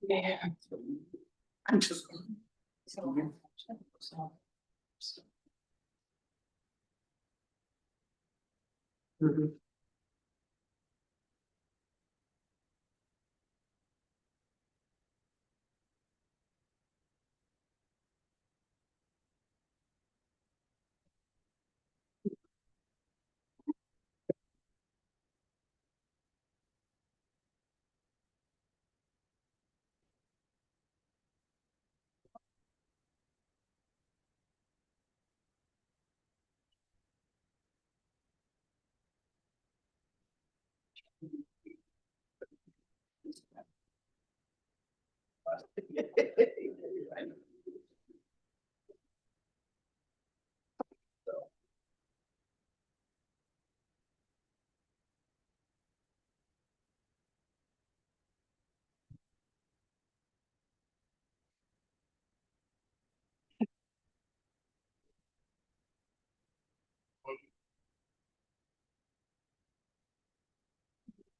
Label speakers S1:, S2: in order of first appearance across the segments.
S1: Yeah. I'm just. Mhm.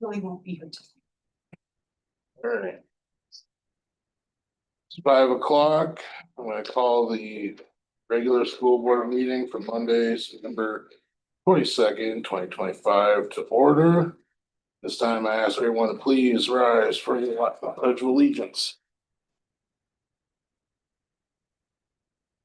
S1: Really won't be here.
S2: All right. It's 5 o'clock. I'm gonna call the regular school board meeting for Monday, September 22nd, 2025 to order. This time I ask everyone to please rise for the pledge of allegiance.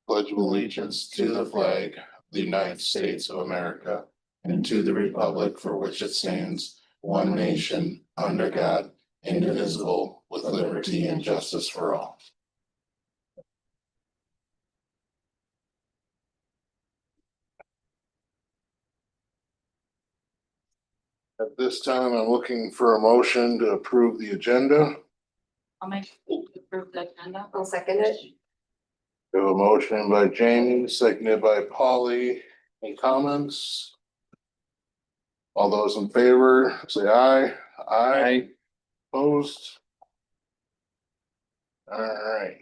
S2: Pledge of allegiance to the flag of the United States of America and to the republic for which it stands, one nation, under God, indivisible, with liberty and justice for all. At this time, I'm looking for a motion to approve the agenda.
S1: I'll make approve the agenda.
S3: I'll second it.
S2: We have a motion by Jamie, seconded by Polly. Any comments? All those in favor, say aye. Aye. Opposed? All right.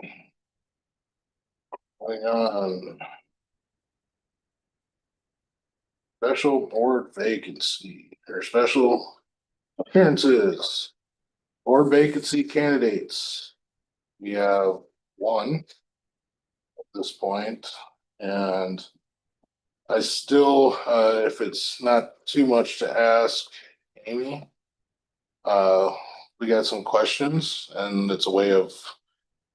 S2: Going on. Special board vacancy or special appearances. Board vacancy candidates. We have one at this point, and I still, if it's not too much to ask, Amy. We got some questions and it's a way of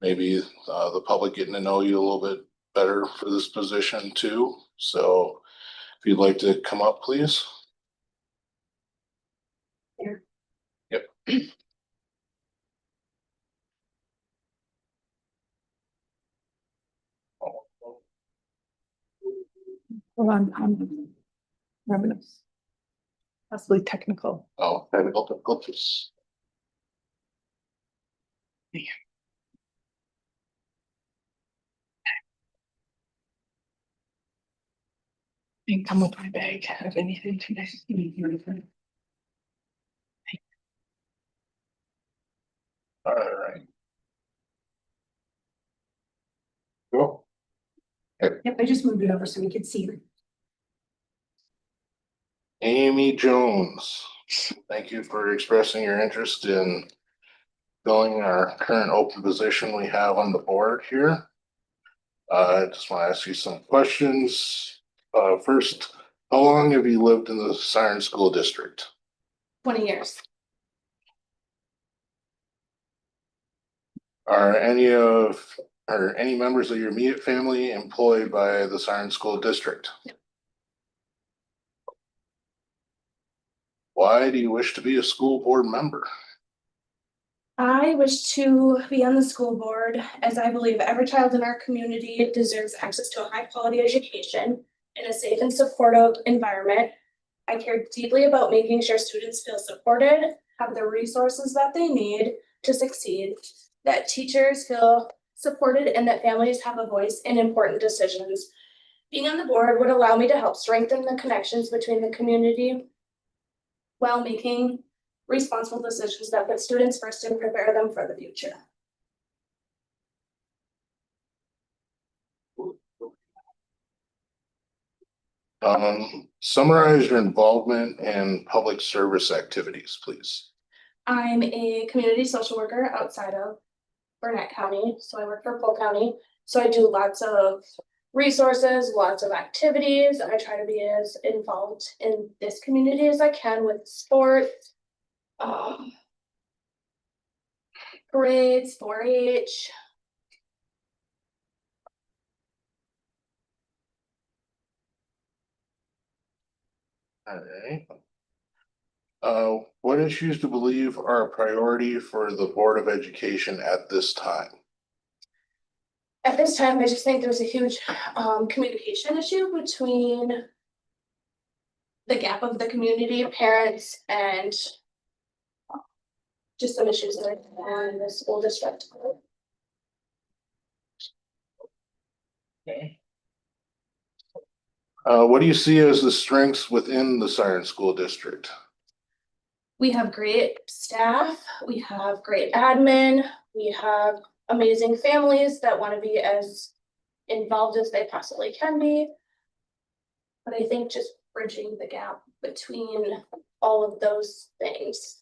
S2: maybe the public getting to know you a little bit better for this position too. So if you'd like to come up, please.
S3: Here.
S2: Yep.
S4: Hold on, revenues. Possibly technical.
S2: Oh, technical difficulties.
S4: Didn't come with my bag of anything today.
S2: All right. Cool.
S3: Yep, I just moved it over so we could see.
S2: Amy Jones, thank you for expressing your interest in filling our current open position we have on the board here. I just want to ask you some questions. First, how long have you lived in the Siren School District?
S3: 20 years.
S2: Are any members of your immediate family employed by the Siren School District?
S3: Yep.
S2: Why do you wish to be a school board member?
S5: I wish to be on the school board as I believe every child in our community deserves access to a high quality education in a safe and supportive environment. I care deeply about making sure students feel supported, have the resources that they need to succeed, that teachers feel supported, and that families have a voice in important decisions. Being on the board would allow me to help strengthen the connections between the community while making responsible decisions that put students first and prepare them for the future.
S2: Summarize your involvement in public service activities, please.
S5: I'm a community social worker outside of Burnett County, so I work for Polk County. So I do lots of resources, lots of activities. I try to be as involved in this community as I can with sports. Parades, 4-H.
S2: Alright. What issues do you believe are a priority for the Board of Education at this time?
S5: At this time, I just think there's a huge communication issue between the gap of the community, parents, and just some issues that are in the school district.
S2: Okay. What do you see as the strengths within the Siren School District?
S5: We have great staff, we have great admin, we have amazing families that want to be as involved as they possibly can be. But I think just bridging the gap between all of those things.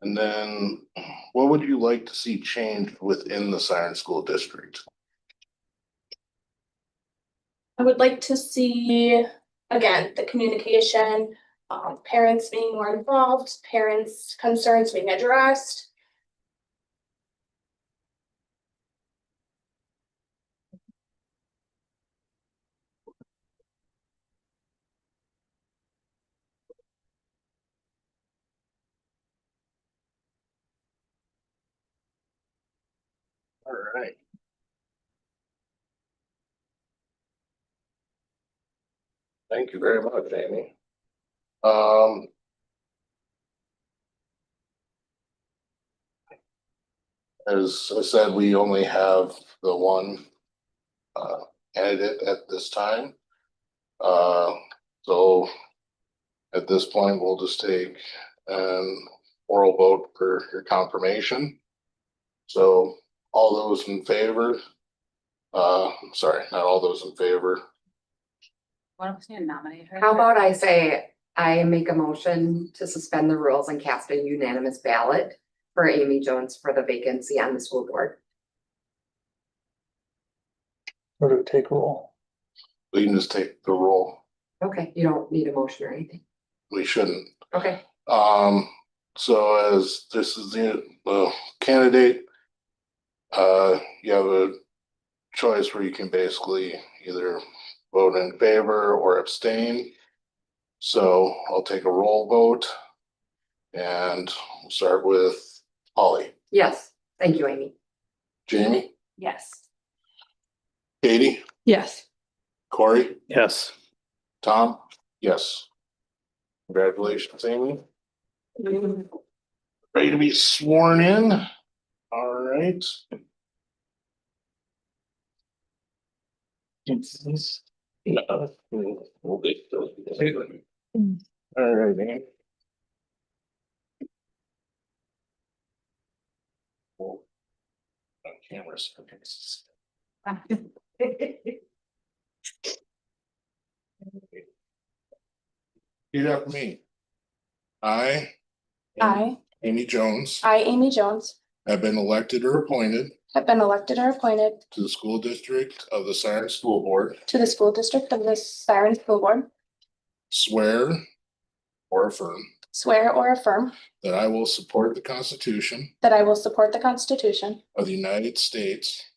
S2: And then what would you like to see changed within the Siren School District?
S5: I would like to see, again, the communication, parents being more involved, parents' concerns being addressed.
S2: All right. Thank you very much, Amy. As I said, we only have the one candidate at this time. So at this point, we'll just take an oral vote for your confirmation. So all those in favor, sorry, not all those in favor.
S1: One of us need to nominate her.
S6: How about I say, I make a motion to suspend the rules and cast a unanimous ballot for Amy Jones for the vacancy on the school board.
S4: Or do we take roll?
S2: We can just take the roll.
S6: Okay, you don't need a motion or anything.
S2: We shouldn't.
S6: Okay,
S2: So as this is the candidate, you have a choice where you can basically either vote in favor or abstain. So I'll take a roll vote. And we'll start with Holly,
S6: yes, thank you, Amy.
S2: Jamie,
S1: Yes.
S2: Katie,
S4: Yes.
S2: Corey,
S4: Yes.
S2: Tom, yes. Congratulations, Amy. Ready to be sworn in? All right. No, we'll get those. All right, Amy. On cameras. Repeat after me. I, Amy Jones,
S5: Amy Jones,
S2: have been elected or appointed
S5: have been elected or appointed
S2: to the school district of the Siren School Board,
S5: to the school district of the Siren School Board,
S2: swear or affirm
S5: swear or affirm
S2: that I will support the Constitution
S5: that I will support the Constitution
S2: of the United States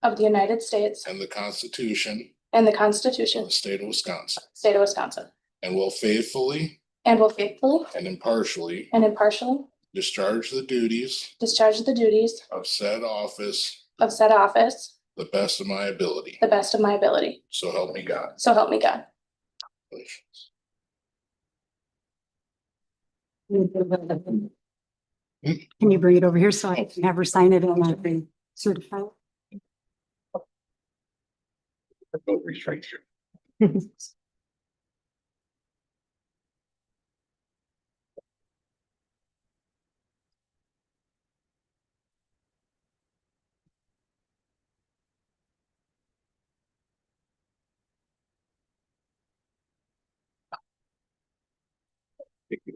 S5: of the United States
S2: and the Constitution
S5: and the
S2: of
S5: Constitution
S2: the State of Wisconsin,
S5: State of Wisconsin,
S2: and will faithfully
S5: and will faithfully
S2: and impartially
S5: and impartially
S2: discharge the duties
S5: discharge the duties
S2: of said office
S5: of said office
S2: to the best of my ability.
S5: the best of my ability.
S2: So help me God.
S5: So help me God.
S2: Congratulations.
S7: Can you bring it over here so I can have her sign it and I can certify?
S2: Go reach right here.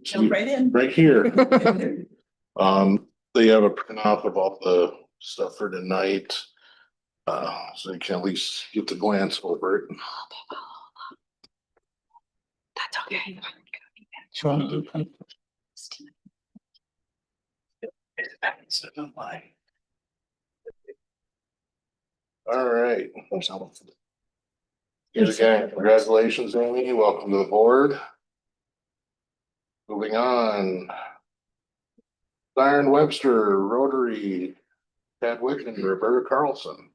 S3: Jump right in.
S2: Right here. They have a printout of all the stuff for tonight. So you can at least get the glance over it.
S4: That's okay.
S2: All right. Yet again, congratulations, Amy. Welcome to the board. Moving on. Siren Webster, Rotary, Chadwick and Roberta Carlson.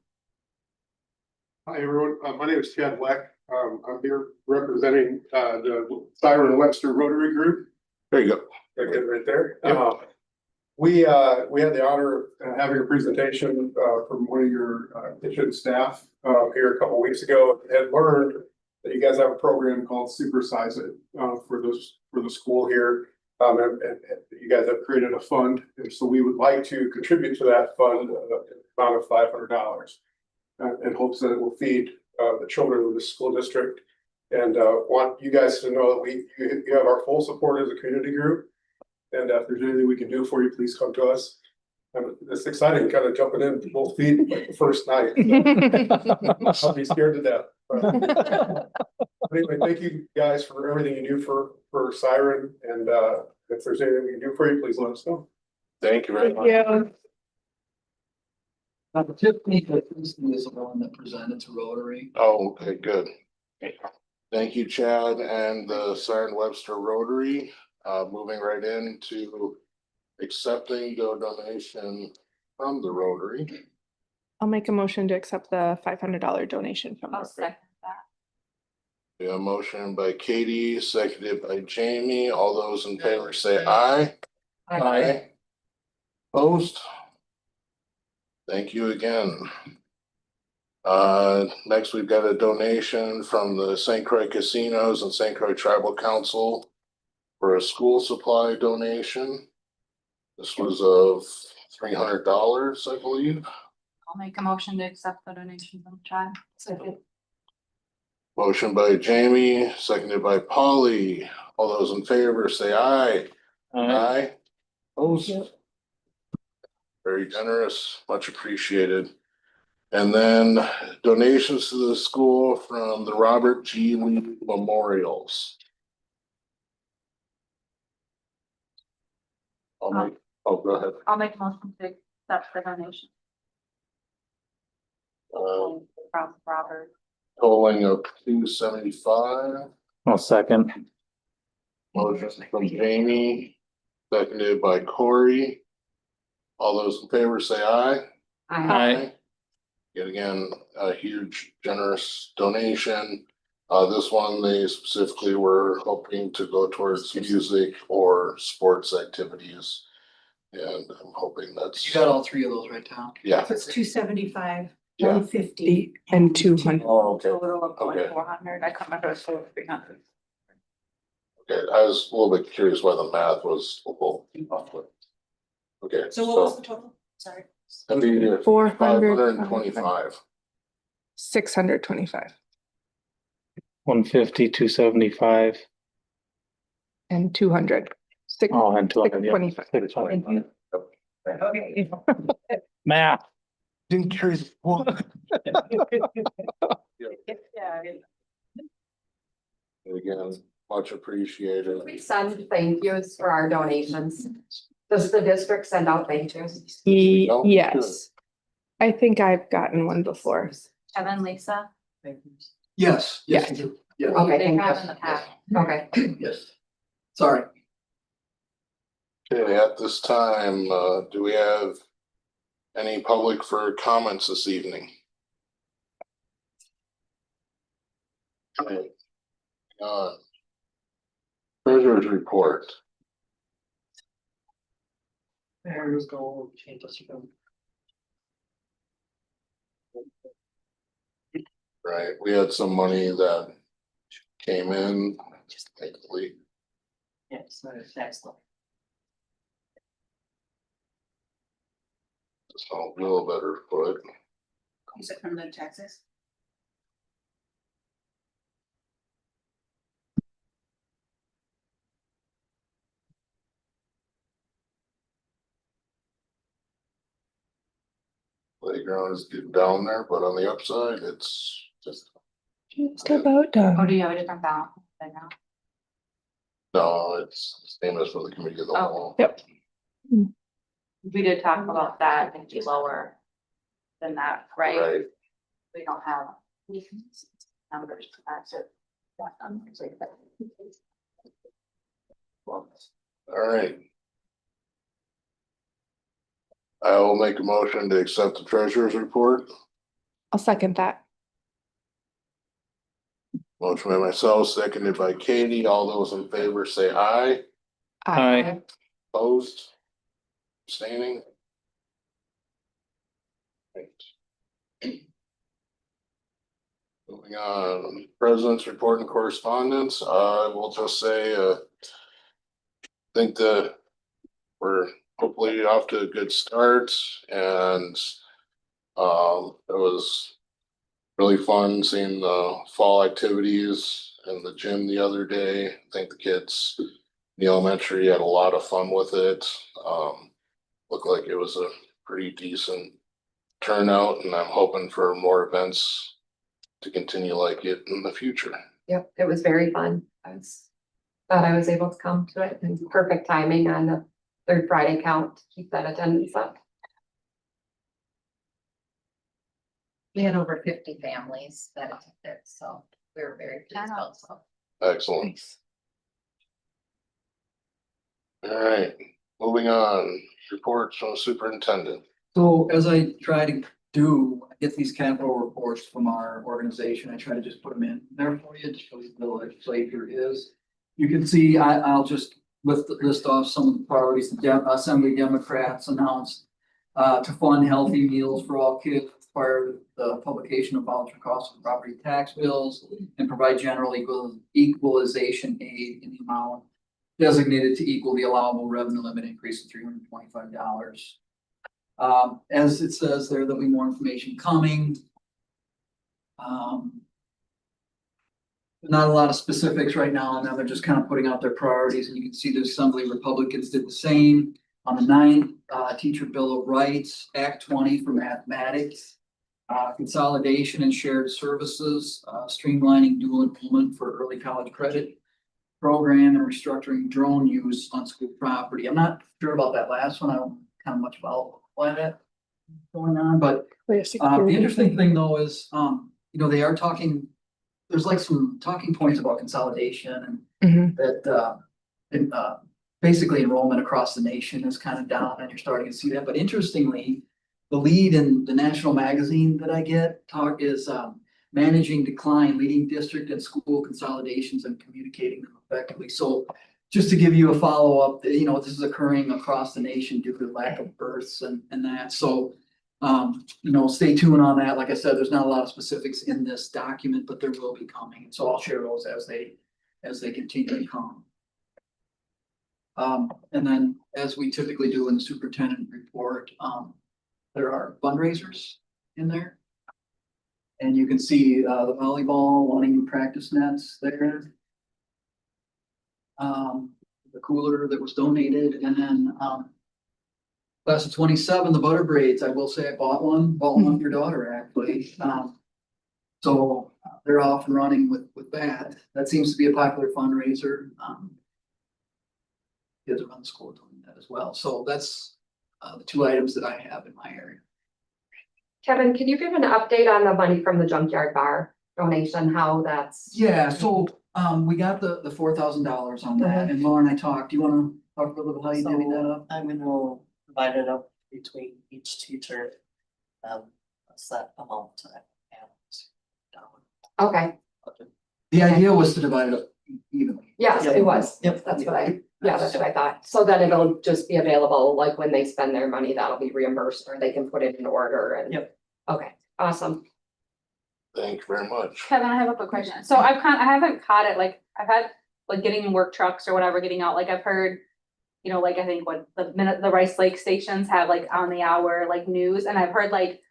S8: Hi, everyone. My name is Chad Black. I'm here representing the Siren Webster Rotary Group.
S2: There you go.
S8: Right there. We had the honor of having a presentation from one of your kitchen staff here a couple weeks ago, and learned that you guys have a program called Supersize It for the school here. And you guys have created a fund, and so we would like to contribute to that fund amount of $500 in hopes that it will feed the children of the school district. And want you guys to know that you have our full support as a community group. And if there's anything we can do for you, please come to us. It's exciting kind of jumping in both feet like the first night. I'll be scared to death. But anyway, thank you guys for everything you do for Siren. And if there's anything we can do for you, please let us know.
S2: Thank you very much.
S4: Yeah.
S9: Tiffany is the one that presented to Rotary.
S2: Oh, okay, good. Thank you, Chad and the Siren Webster Rotary. Moving right into accepting the donation from the Rotary.
S4: I'll make a motion to accept the $500 donation from.
S1: I'll
S4: Rotary.
S1: second that.
S2: We have a motion by Katie, seconded by Jamie. All those in favor say aye. Aye. Opposed? Thank you again. Next, we've got a donation from the St. Croix Casinos and St. Croix Tribal Council for a school supply donation. This was of $300, I believe.
S1: I'll make a motion to accept the donation from the tribe. Second.
S2: Motion by Jamie, seconded by Polly. All those in favor say aye. Aye. Opposed? Very generous, much appreciated. And then donations to the school from the Robert G. Lee Memorials. Go ahead.
S1: I'll make a motion to accept the donation from Robert.
S2: Totaling of $275.
S9: I'll second.
S2: Motion from Jamie, seconded by Corey. All those in favor say aye.
S6: Aye.
S2: Yet again, a huge generous donation. This one, they specifically were hoping to go towards music or sports activities. And I'm hoping that's.
S9: You got all three of those right now?
S2: Yeah,
S3: So it's 275,
S2: yeah.
S3: 150.
S4: And 200.
S2: Oh, okay.
S1: Total of
S2: Okay.
S1: 400. I can't remember if it was 300.
S2: Okay, I was a little bit curious why the math was a little off. Okay.
S3: So what was the total? Sorry.
S2: That'd be 525.
S4: 625
S9: 150, 275.
S4: and 200.
S9: Oh, and 200.
S4: 625.
S9: 625.
S4: Okay.
S9: Math.
S2: Didn't carry the one.
S1: Yeah.
S2: Again, much appreciated.
S6: We send thank yous for our donations. Does the district send out thank yous?
S2: No?
S4: Yes. I think I've gotten one before.
S1: Kevin, Lisa.
S9: Yes.
S4: Yes,
S9: you do. Yes.
S6: Okay,
S1: They
S6: thank
S1: have
S6: you.
S1: in the past.
S6: Okay.
S9: Yes. Sorry.
S2: Okay, at this time, do we have any public for comments this evening? Okay. Treasurer's report.
S9: There's gold. Change this ago.
S2: Right, we had some money that came in, thankfully.
S9: Yes, excellent.
S2: So a little better foot.
S1: Is it from the taxes?
S2: Playground is getting down there, but on the upside, it's just,
S4: Just about
S1: Oh,
S4: done.
S1: do you have a different balance right now?
S2: no, it's the same as for the committee of the
S1: Oh.
S2: whole.
S4: Yep.
S1: We did talk about that and be lower than that, right?
S2: Right,
S1: We don't have numbers to match it.
S2: all right. I will make a motion to accept the treasurer's report.
S4: I'll second that.
S2: Motion by myself, seconded by Katie. All those in favor say aye.
S4: Aye.
S2: Opposed? Abstaining? Right. Moving on, President's report and correspondence, I will just say, think that we're hopefully off to a good start and it was really fun seeing the fall activities in the gym the other day. I think the kids in the elementary had a lot of fun with it. Looked like it was a pretty decent turnout and I'm hoping for more events to continue like it in the future.
S6: Yep, it was very fun. I was glad I was able to come to it and perfect timing on the third Friday count to keep that attendance up.
S10: We had over 50 families that attended, so we were very pleased also.
S2: Excellent.
S4: Nice.
S2: All right, moving on, reports from the superintendent.
S9: So as I try to do, I get these capital reports from our organization. I try to just put them in there for you, just so the legislature is. You can see, I'll just list off some of the priorities. The Assembly Democrats announced to fund healthy meals for all kids prior to the publication of voucher costs of property tax bills and provide general equalization aid in the amount designated to equal the allowable revenue limit increase of $325. As it says there, there'll be more information coming. Not a lot of specifics right now, and now they're just kind of putting out their priorities, and you can see the Assembly Republicans did the same. On the 9th, Teacher Bill of Rights, Act 20 for mathematics, consolidation and shared services, streamlining dual enrollment for early college credit program, and restructuring drone use on school property. I'm not sure about that last one. I don't kind of much about why that going on, but the interesting thing though is, they are talking, there's like some talking points about consolidation and that, basically enrollment across the nation is kind of down and you're starting to see that. But interestingly, the lead in the national magazine that I get is, managing decline, leading district and school consolidations and communicating them effectively. So just to give you a follow-up, this is occurring across the nation due to lack of births and that. So, stay tuned on that. Like I said, there's not a lot of specifics in this document, but there will be coming. So I'll share those as they continue to come. And then as we typically do in the superintendent report, there are fundraisers in there. And you can see the volleyball, wanting new practice nets there. The cooler that was donated, and then class of 27, the butter braids. I will say I bought one of your daughter actually. So they're off and running with that. That seems to be a popular fundraiser. Kids around the school doing that as well. So that's the two items that I have in my area.
S6: Kevin, can you give an update on the money from the junkyard bar donation, how that's?
S9: Yeah, so we got the $4,000 on that, and Lauren, I talked. Do you want to talk a little bit how you divvy that up?
S11: I'm gonna divide it up between each teacher. A set amount to down.
S6: Okay,
S9: The idea was to divide it up evenly.
S6: yes, it was.
S11: Yep.
S6: That's what that's what I thought. So then it'll just be available, like when they spend their money, that'll be reimbursed or they can put it in order and.
S11: Yep.
S6: Okay, awesome.
S2: Thank you very much.
S1: Kevin, I have a quick question. So I haven't caught it, like, I've had, like, getting work trucks or whatever, getting out, like, I've heard, like, I think what the Rice Lake stations have, like, on the hour, like, news, and I've heard, like,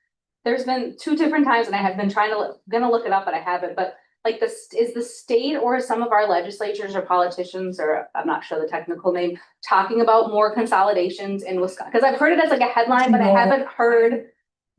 S1: there's been 2 different times, and I have been gonna look it up, but I haven't, but, like, is the state or some of our legislatures or politicians, or I'm not sure the technical name, talking about more consolidations in Wisconsin? Because I've heard it as, like, a headline, but I haven't heard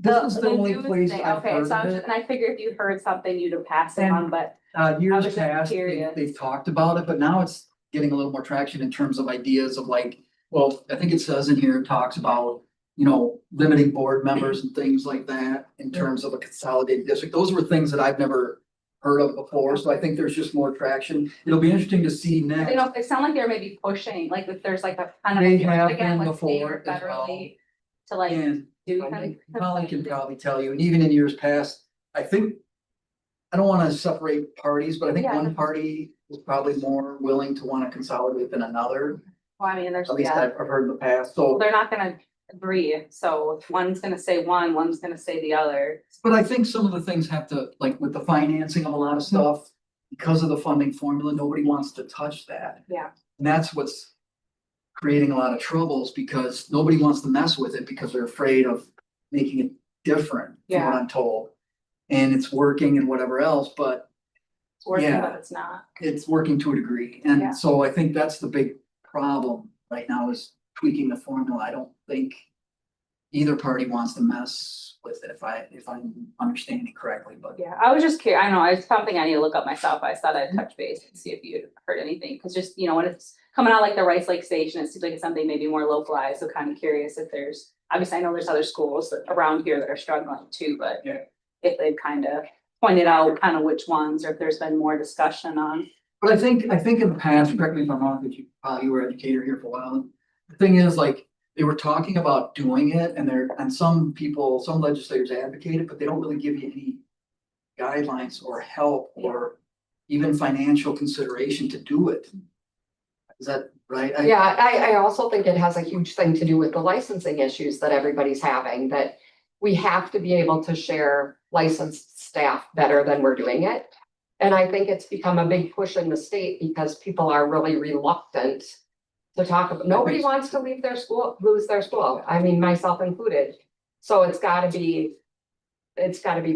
S9: This is the only
S1: news
S9: place
S1: thing,
S9: I've
S1: okay,
S9: heard
S1: so I
S9: of
S1: was
S9: it.
S1: just, and I figured if you heard something, you'd have passed it
S9: And-
S1: on, but
S9: Years
S1: was just
S9: past,
S1: curious.
S9: they've talked about it, but now it's getting a little more traction in terms of ideas of like, well, I think it says in here, it talks about, you know, limiting board members and things like that in terms of a consolidated district. Those were things that I've never heard of before, so I think there's just more traction. It'll be interesting to see
S1: you
S9: next.
S1: know, they sound like they're maybe pushing, like if there's like a kind of.
S9: They
S1: a push
S9: have
S1: again,
S9: been
S1: like state
S9: before
S1: or
S9: as well.
S1: federally To like
S9: And
S1: do.
S9: Colin can probably tell you, and even in years past, I think, I don't wanna separate parties, but I think
S1: Yeah.
S9: one party was probably more willing to wanna consolidate than another.
S1: Well, I mean, there's,
S9: At least
S1: yeah,
S9: I've heard in the past, so,
S1: they're not gonna agree, so if one's gonna say one, one's gonna say the other.
S9: but I think some of the things have to, like with the financing of a lot of stuff, because of the funding formula, nobody wants to touch that.
S1: Yeah.
S9: And that's what's creating a lot of troubles, because nobody wants to mess with it because they're afraid of making it different, from
S1: Yeah.
S9: what I'm told. And it's working and whatever else, but
S1: It's working,
S9: Yeah.
S1: but it's not.
S9: it's working to a degree,
S1: Yeah.
S9: and so I think that's the big problem right now is tweaking the formula. I don't think either party wants to mess with it, if I'm understanding correctly, but.
S1: Yeah, I was just curious, I don't know, it's something I need to look up myself, I thought I'd touch base and see if you'd heard anything, cause just, you know, when it's coming out like the Rice Lake Station, it seems like it's something maybe more localized, so kind of curious if there's, obviously, I know there's other schools around here that are struggling too, but
S9: Yeah.
S1: if they've kind of pointed out kind of which ones, or if there's been more discussion on.
S9: But I think in the past, correct me if I'm wrong, but you were an educator here for a while, and the thing is, like, they were talking about doing it, and some legislators advocate it, but they don't really give you any guidelines or help or even financial consideration to do it. Is that right?
S6: Yeah, I also think it has a huge thing to do with the licensing issues that everybody's having, that we have to be able to share licensed staff better than we're doing it. And I think it's become a big push in the state because people are really reluctant to talk about, nobody wants to leave their school, lose their school. I mean, myself included. So it's gotta be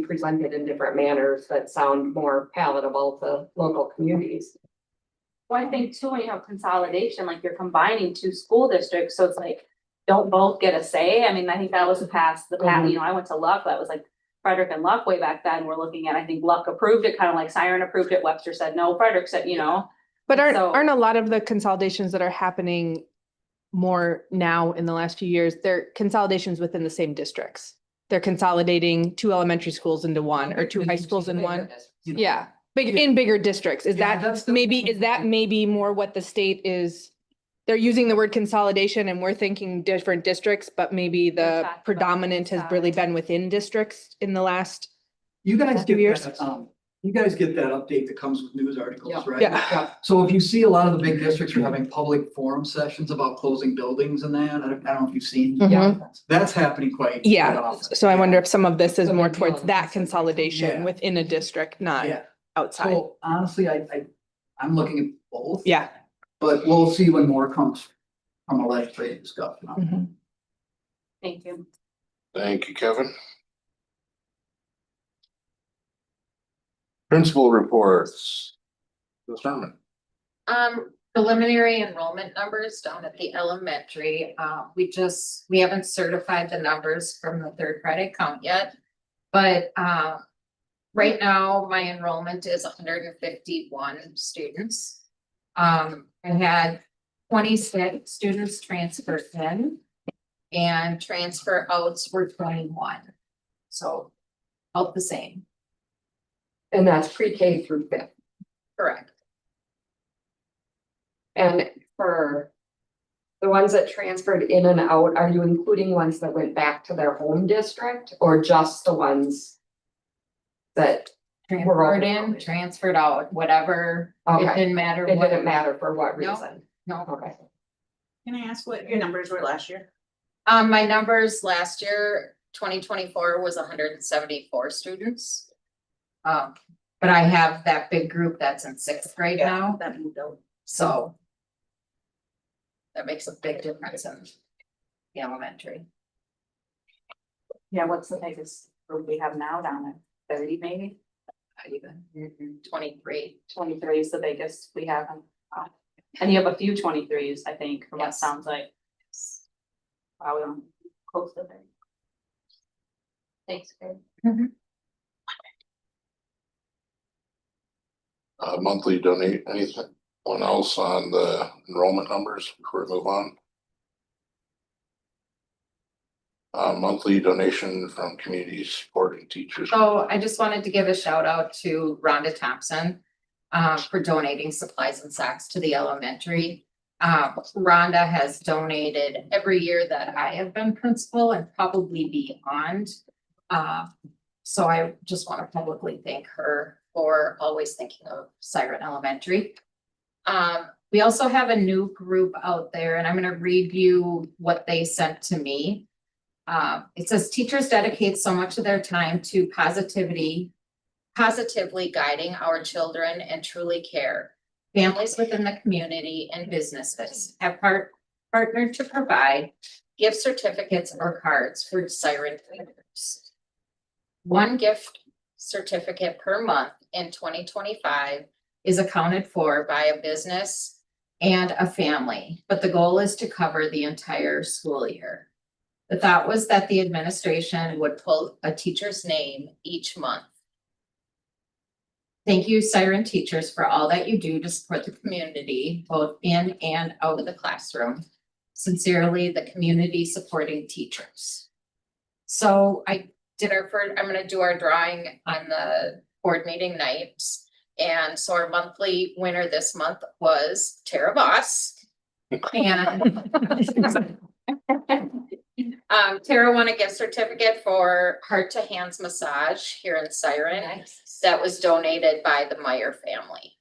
S6: presented in different manners that sound more palatable to local communities.
S1: Well, I think too, when you have consolidation, like you're combining two school districts, so it's like, don't both get a say, I mean, I think that was the past, you know, I went to Luck, that was like. Frederick and Luck way back then, we're looking at, I think Luck approved it, kind of like Siren approved it, Webster said no, Frederick said, you know.
S4: But
S1: So-
S4: aren't a lot of the consolidations that are happening more now in the last few years, they're consolidations within the same districts? They're consolidating 2 elementary schools into one or 2 high schools in one. Yeah, in bigger districts. Is
S9: Yeah,
S4: that
S9: that's the-
S4: maybe more what the state is? They're using the word consolidation and we're thinking different districts, but maybe
S1: They're
S4: the
S1: talking about
S4: predominant has really been within districts in the last.
S9: You guys
S4: Few
S9: get
S4: years.
S9: that, you guys get that update that comes with news articles,
S6: Yeah.
S9: right?
S4: Yeah.
S9: So if you see a lot of the big districts are having public forum sessions about closing buildings and that, I don't know if you've seen.
S4: Mhm.
S9: That's happening quite
S4: Yeah,
S9: often.
S4: so I wonder if some of this is
S6: So
S4: more
S6: maybe
S4: towards
S6: on
S4: that
S6: this.
S4: consolidation
S9: Yeah.
S4: within a district, not
S9: Yeah,
S4: outside.
S9: so honestly, I'm looking at both.
S4: Yeah.
S9: But we'll see when more comes from a legislative discussion.
S4: Mhm.
S1: Thank you.
S2: Thank you, Kevin. Principal reports. Ms. Herman.
S10: Preliminary enrollment numbers down at the elementary, we haven't certified the numbers from the third Friday count yet. But, right now, my enrollment is 151 students. I had 26 students transfer in. And transfer outs were 21. So, about the same,
S6: And that's pre-K through 5th.
S10: correct.
S6: And for the ones that transferred in and out, are you including ones that went back to their home district or just the ones that?
S10: Transferred in, transferred out, whatever, it
S6: Okay,
S10: didn't matter.
S6: it
S10: what-
S6: didn't matter for what
S10: No.
S6: reason?
S10: No.
S6: Okay.
S3: Can I ask what your numbers were last year?
S10: My numbers last year, 2024 was 174 students. But I have that big group that's in 6th grade now,
S3: That moved out.
S10: so. That makes a big difference in the elementary.
S1: Yeah, what's the biggest group we have now down at 30 maybe?
S10: Not even 23.
S1: 23 is the biggest we have. And you have a few 23s, I think, from what it
S10: Yes.
S1: sounds like. Wow, we don't close to there. Thanks, Greg.
S2: Monthly donate, anything, one else on the enrollment numbers before we move on? Monthly donation from community supporting teachers.
S10: So I just wanted to give a shout out to Rhonda Thompson for donating supplies and socks to the elementary. Rhonda has donated every year that I have been principal and probably beyond. So I just want to publicly thank her for always thinking of Siren Elementary. We also have a new group out there, and I'm going to read you what they sent to me. It says teachers dedicate so much of their time to positively guiding our children and truly care. Families within the community and businesses have partnered to provide gift certificates or cards for Siren leaders. One gift certificate per month in 2025 is accounted for by a business and a family, but the goal is to cover the entire school year. The thought was that the administration would pull a teacher's name each month. Thank you, Siren teachers, for all that you do to support the community, both in and out of the classroom. Sincerely, the community supporting teachers. So I'm gonna do our drawing on the board meeting night. And so our monthly winner this month was Tara Voss. And Tara won a gift certificate for Heart to Hands Massage here in Siren.
S1: Nice.
S10: That was donated by the Meyer family.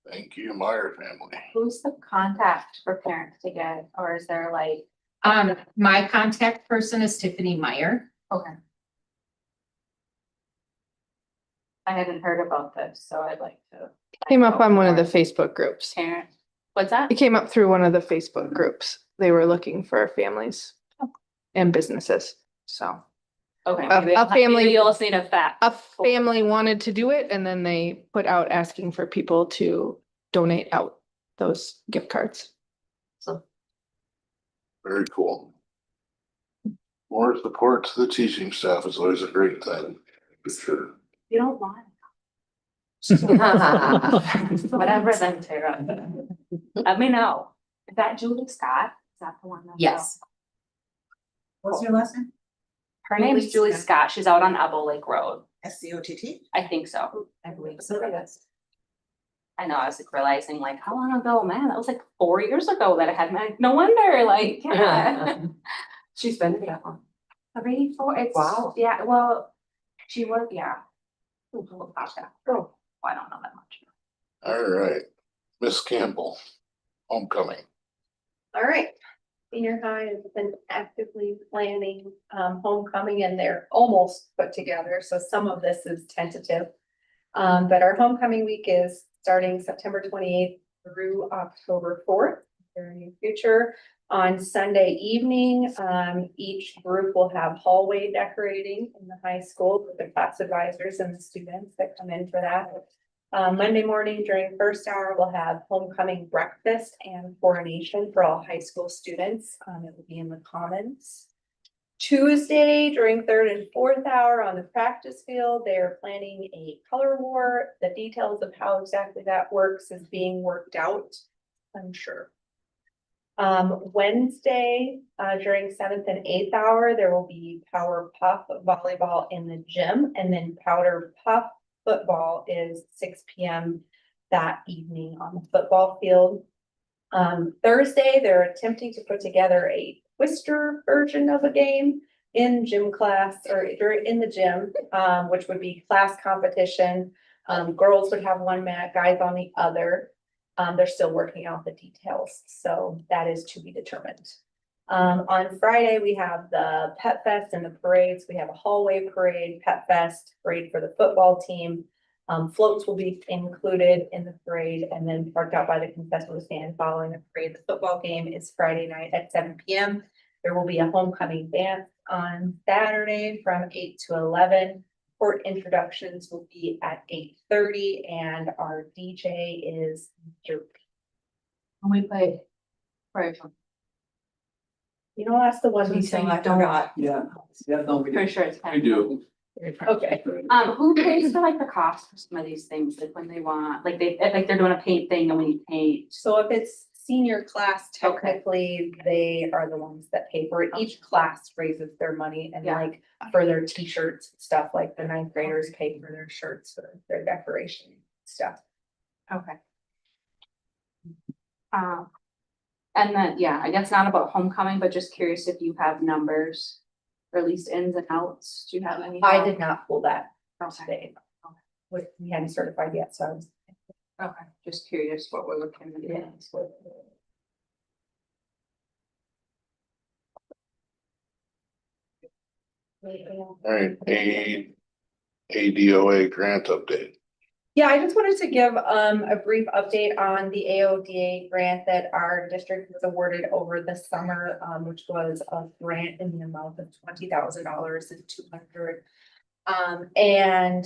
S2: Thank you, Meyer family.
S1: Who's the contact for parents to get, or is there like,
S10: My contact person is Tiffany Meyer.
S1: okay. I hadn't heard about this, so I'd like to.
S4: Came up on one of the Facebook groups.
S1: Parent, what's that?
S4: It came up through one of the Facebook groups. They were looking for families and businesses, so.
S1: Okay.
S4: A
S1: maybe I'll-
S4: family-
S1: maybe you'll see a fact.
S4: A family wanted to do it and then they put out asking for people to donate out those gift cards.
S2: Very cool. More support to the teaching staff is always a great thing, for sure.
S1: You don't want. Whatever then, Tara. Let me know. Is that Julie Scott? Is that the one? that's
S10: Yes.
S3: What's your last name?
S1: Her name's
S3: Julie
S1: Julie Scott. She's out on Ebel Lake Road.
S3: SCOTT?
S1: I think so. I believe so. Yes. I know, I was like realizing like, how long ago, man? That was like 4 years ago that I had my, no wonder, like, yeah.
S6: She's been here that long.
S1: 3, 4, it's.
S6: Wow.
S1: Yeah, well, she was, yeah. Oh, I don't know that much.
S2: All right, Miss Campbell, homecoming.
S12: All right. Senior high has been actively planning homecoming and they're almost put together. So some of this is tentative. But our homecoming week is starting September 28th through October 4th. Very near future. On Sunday evening, each group will have hallway decorating in the high school with the class advisors and the students that come in for that. Monday morning during first hour, we'll have homecoming breakfast and coronation for all high school students. It will be in the commons. Tuesday during third and fourth hour on the practice field, they are planning a color war. The details of how exactly that works is being worked out, I'm sure. Wednesday, during 7th and 8th hour, there will be Power Puff volleyball in the gym, and then Powder Puff football is 6 p.m. that evening on the football field. Thursday, they're attempting to put together a Twister version of a game in gym class or in the gym, which would be class competition. Girls would have one mat, guys on the other. They're still working out the details, so that is to be determined. On Friday, we have the Pet Fest and the parades. We have a hallway parade, Pet Fest, parade for the football team. Floats will be included in the parade and then parked out by the concession stand following the parade. The football game is Friday night at 7 p.m. There will be a homecoming dance on Saturday from 8 to 11. Court introductions will be at 8:30 and our DJ is Jerry.
S1: And we play. Right.
S12: You know, that's the one
S7: So
S12: detail
S7: you
S12: I
S7: don't-
S12: forgot.
S9: Yeah, no, we
S1: Pretty
S9: do.
S1: sure it's.
S2: We do.
S12: Okay.
S1: Who pays for like the cost for some of these things, like when they want, like they, if like they're doing a paint thing and we need paint?
S12: So if it's senior class,
S1: Okay.
S12: technically, they are the ones that pay for it. Each class raises their money and
S1: Yeah.
S12: like for their t-shirts, stuff like the ninth graders pay for their shirts, for their decoration stuff.
S1: Okay. And then, yeah, I guess not about homecoming, but just curious if you have numbers, or at least ins and outs, do you have any?
S12: I did not pull that
S1: Okay,
S12: today. We hadn't certified yet, so I was.
S1: okay, just curious what we're looking at.
S12: Yeah.
S2: Alright, ADOA grant update.
S12: Yeah, I just wanted to give a brief update on the AODA grant that our district was awarded over the summer, which was a grant in the amount of $20,000 and 200. And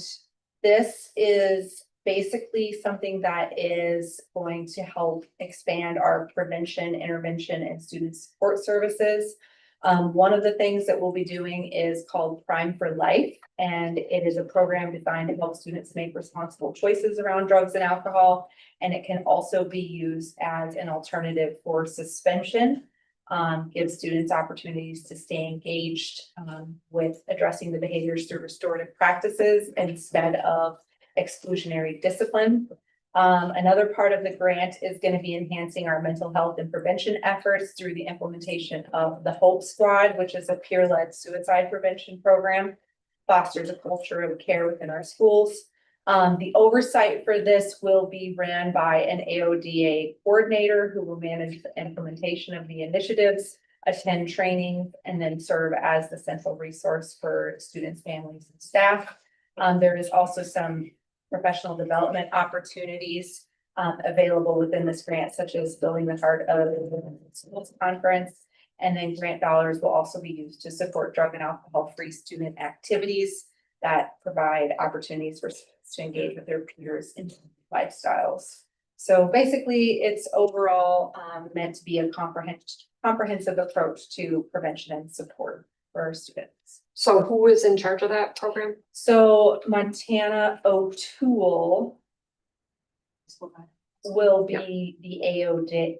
S12: this is basically something that is going to help expand our prevention, intervention, and student support services. One of the things that we'll be doing is called Prime for Life, and it is a program designed to help students make responsible choices around drugs and alcohol. And it can also be used as an alternative for suspension. Give students opportunities to stay engaged with addressing the behaviors through restorative practices instead of exclusionary discipline. Another part of the grant is going to be enhancing our mental health and prevention efforts through the implementation of the Hope Squad, which is a peer-led suicide prevention program, fosters a culture of care within our schools. The oversight for this will be ran by an AODA coordinator who will manage the implementation of the initiatives, attend training, and then serve as the central resource for students, families, and staff. There is also some professional development opportunities available within this grant, such as building the heart of the schools conference. And then grant dollars will also be used to support drug and alcohol-free student activities that provide opportunities for students to engage with their peers in lifestyles. So basically, it's overall meant to be a comprehensive approach to prevention and support for our students.
S6: So who is in charge of that program?
S12: So Montana O'Toole will be the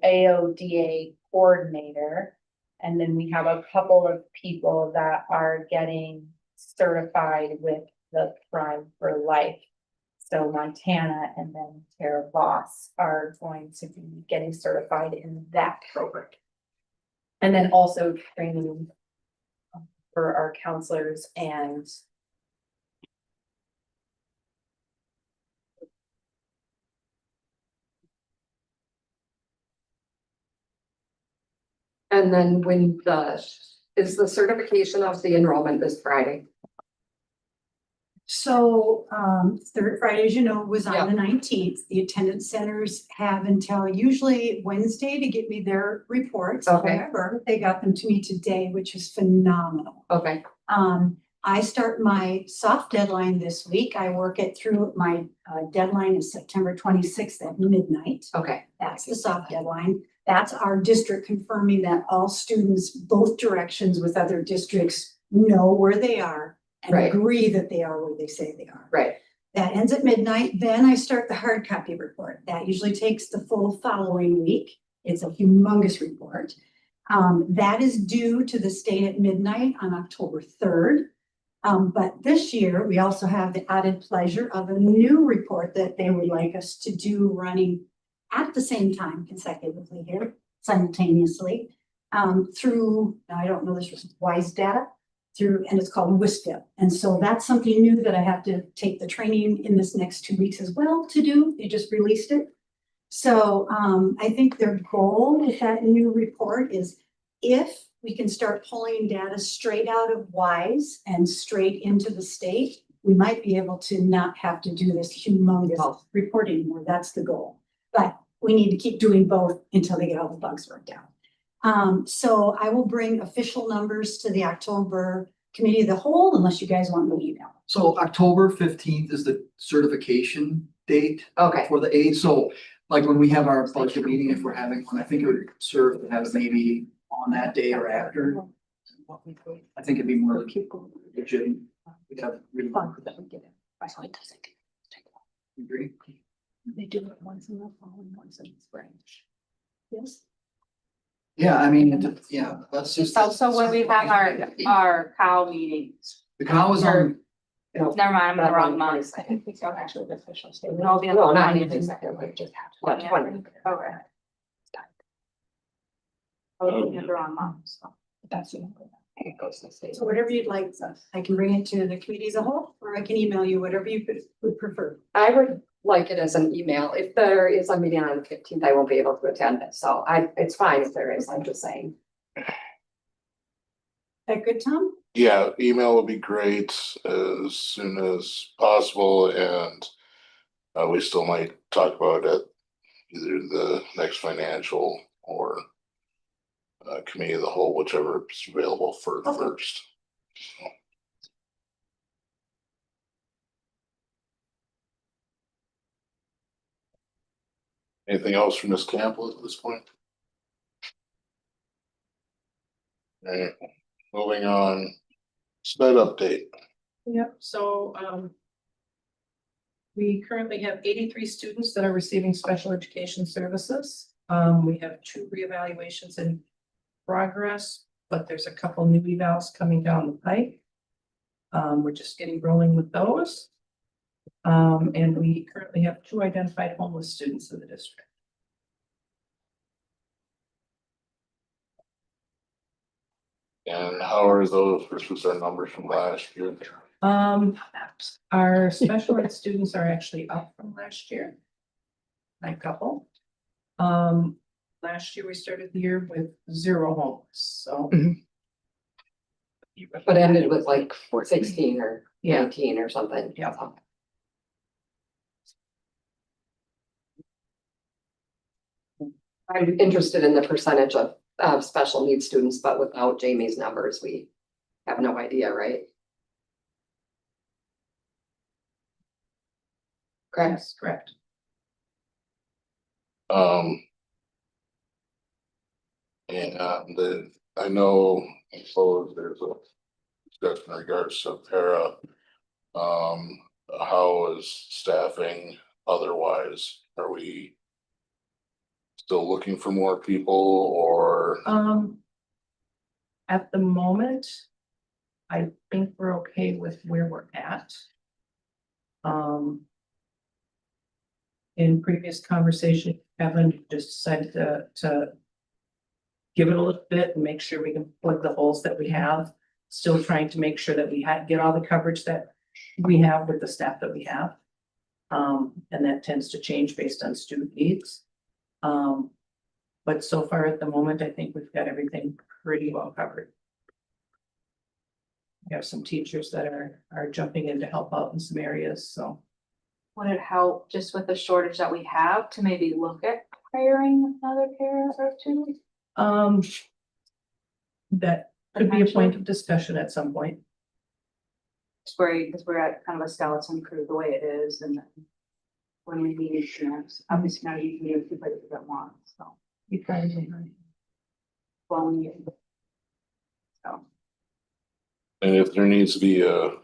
S12: AODA coordinator. And then we have a couple of people that are getting certified with the Prime for Life. So Montana and then Tara Voss are going to be getting certified in that program. And then also training for our counselors and
S6: And then when is the certification of the enrollment this Friday?
S7: So, third Friday, as you know, was
S6: Yeah.
S7: on the 19th. The attendance centers have until usually Wednesday to get me their reports.
S6: Okay.
S7: However, they got them to me today, which is phenomenal.
S6: Okay,
S7: I start my soft deadline this week. I work it through. My deadline is September 26th at midnight.
S6: okay,
S7: That's the soft deadline. That's our district confirming that all students, both directions with other districts, know where they are and
S6: Right.
S7: agree that they are where they say they are.
S6: right,
S7: That ends at midnight. Then I start the hard copy report. That usually takes the full following week. It's a humongous report. That is due to the state at midnight on October 3rd. But this year, we also have the added pleasure of a new report that they would like us to do running at the same time consecutively here, simultaneously, through, I don't know, this was WISE data, and it's called WISPIP. And so that's something new that I have to take the training in this next 2 weeks as well to do. They just released it. So I think their goal with that new report is if we can start pulling data straight out of WISE and straight into the state, we might be able to not have to do this humongous report anymore. That's the goal. But we need to keep doing both until they get all the bugs worked out. So I will bring official numbers to the October committee of the whole, unless you guys want me to email.
S9: So October 15th is the certification date
S6: okay,
S9: for the aid. So like when we have our budget meeting, if we're having one, I think it would serve to have maybe on that day or after. I think it'd be more legit. We'd have really fun with that. Agree?
S4: They do it once in the fall and once in the spring. Yes.
S9: Yeah, I mean, yeah, that's just.
S1: So when we have our cow meetings,
S9: The cow is on,
S1: never mind, I'm in the wrong month.
S4: I think it's actually the official statement.
S1: It'll be on
S6: No,
S1: the
S6: not
S1: 20th.
S6: even second, but just
S1: Yeah,
S6: 20.
S1: Okay. I was looking at the wrong month, so.
S4: That's the number. It goes to the state.
S7: So whatever you'd like, I can bring it to the committee as a whole, or I can email you, whatever you would prefer.
S6: I would like it as an email. If there is a meeting on the 15th, I won't be able to attend it. So it's fine if there is, I'm just saying.
S7: That good, Tom?
S2: Yeah, email would be great as soon as possible, and we still might talk about it either the next financial or committee of the whole, whichever is available for first. Anything else from Ms. Campbell at this point? All right, moving on. SPED update.
S3: Yep, so, we currently have 83 students that are receiving special education services. We have 2 reevaluations in progress, but there's a couple new evals coming down the pike. We're just getting rolling with those. And we currently have 2 identified homeless students in the district.
S2: And how are those versus our numbers from last year?
S3: Our special ed students are actually up from last year. A couple. Last year we started the year with 0 homeless, so.
S6: But ended with like 16 or
S3: Yeah.
S6: 19 or something.
S3: Yeah.
S6: I'm interested in the percentage of special needs students, but without Jamie's numbers, we have no idea, right? Correct.
S3: Yes, correct.
S2: And I know, so there's a discussion in regards to para. How is staffing otherwise? Are we still looking for more people or?
S3: At the moment, I think we're okay with where we're at. In previous conversation, Kevin just decided to give it a little bit and make sure we can plug the holes that we have. Still trying to make sure that we get all the coverage that we have with the staff that we have. And that tends to change based on student needs. But so far at the moment, I think we've got everything pretty well covered. We have some teachers that are jumping in to help out in some areas, so.
S1: Would it help just with the shortage that we have to maybe look at hiring another pair or 2?
S3: That could be a point of discussion at some point.
S1: Just worried because we're at kind of a skeleton crew the way it is, and then when we need, obviously now you can do two places at once, so.
S3: You probably.
S1: Well, we need. So.
S2: And if there needs to be a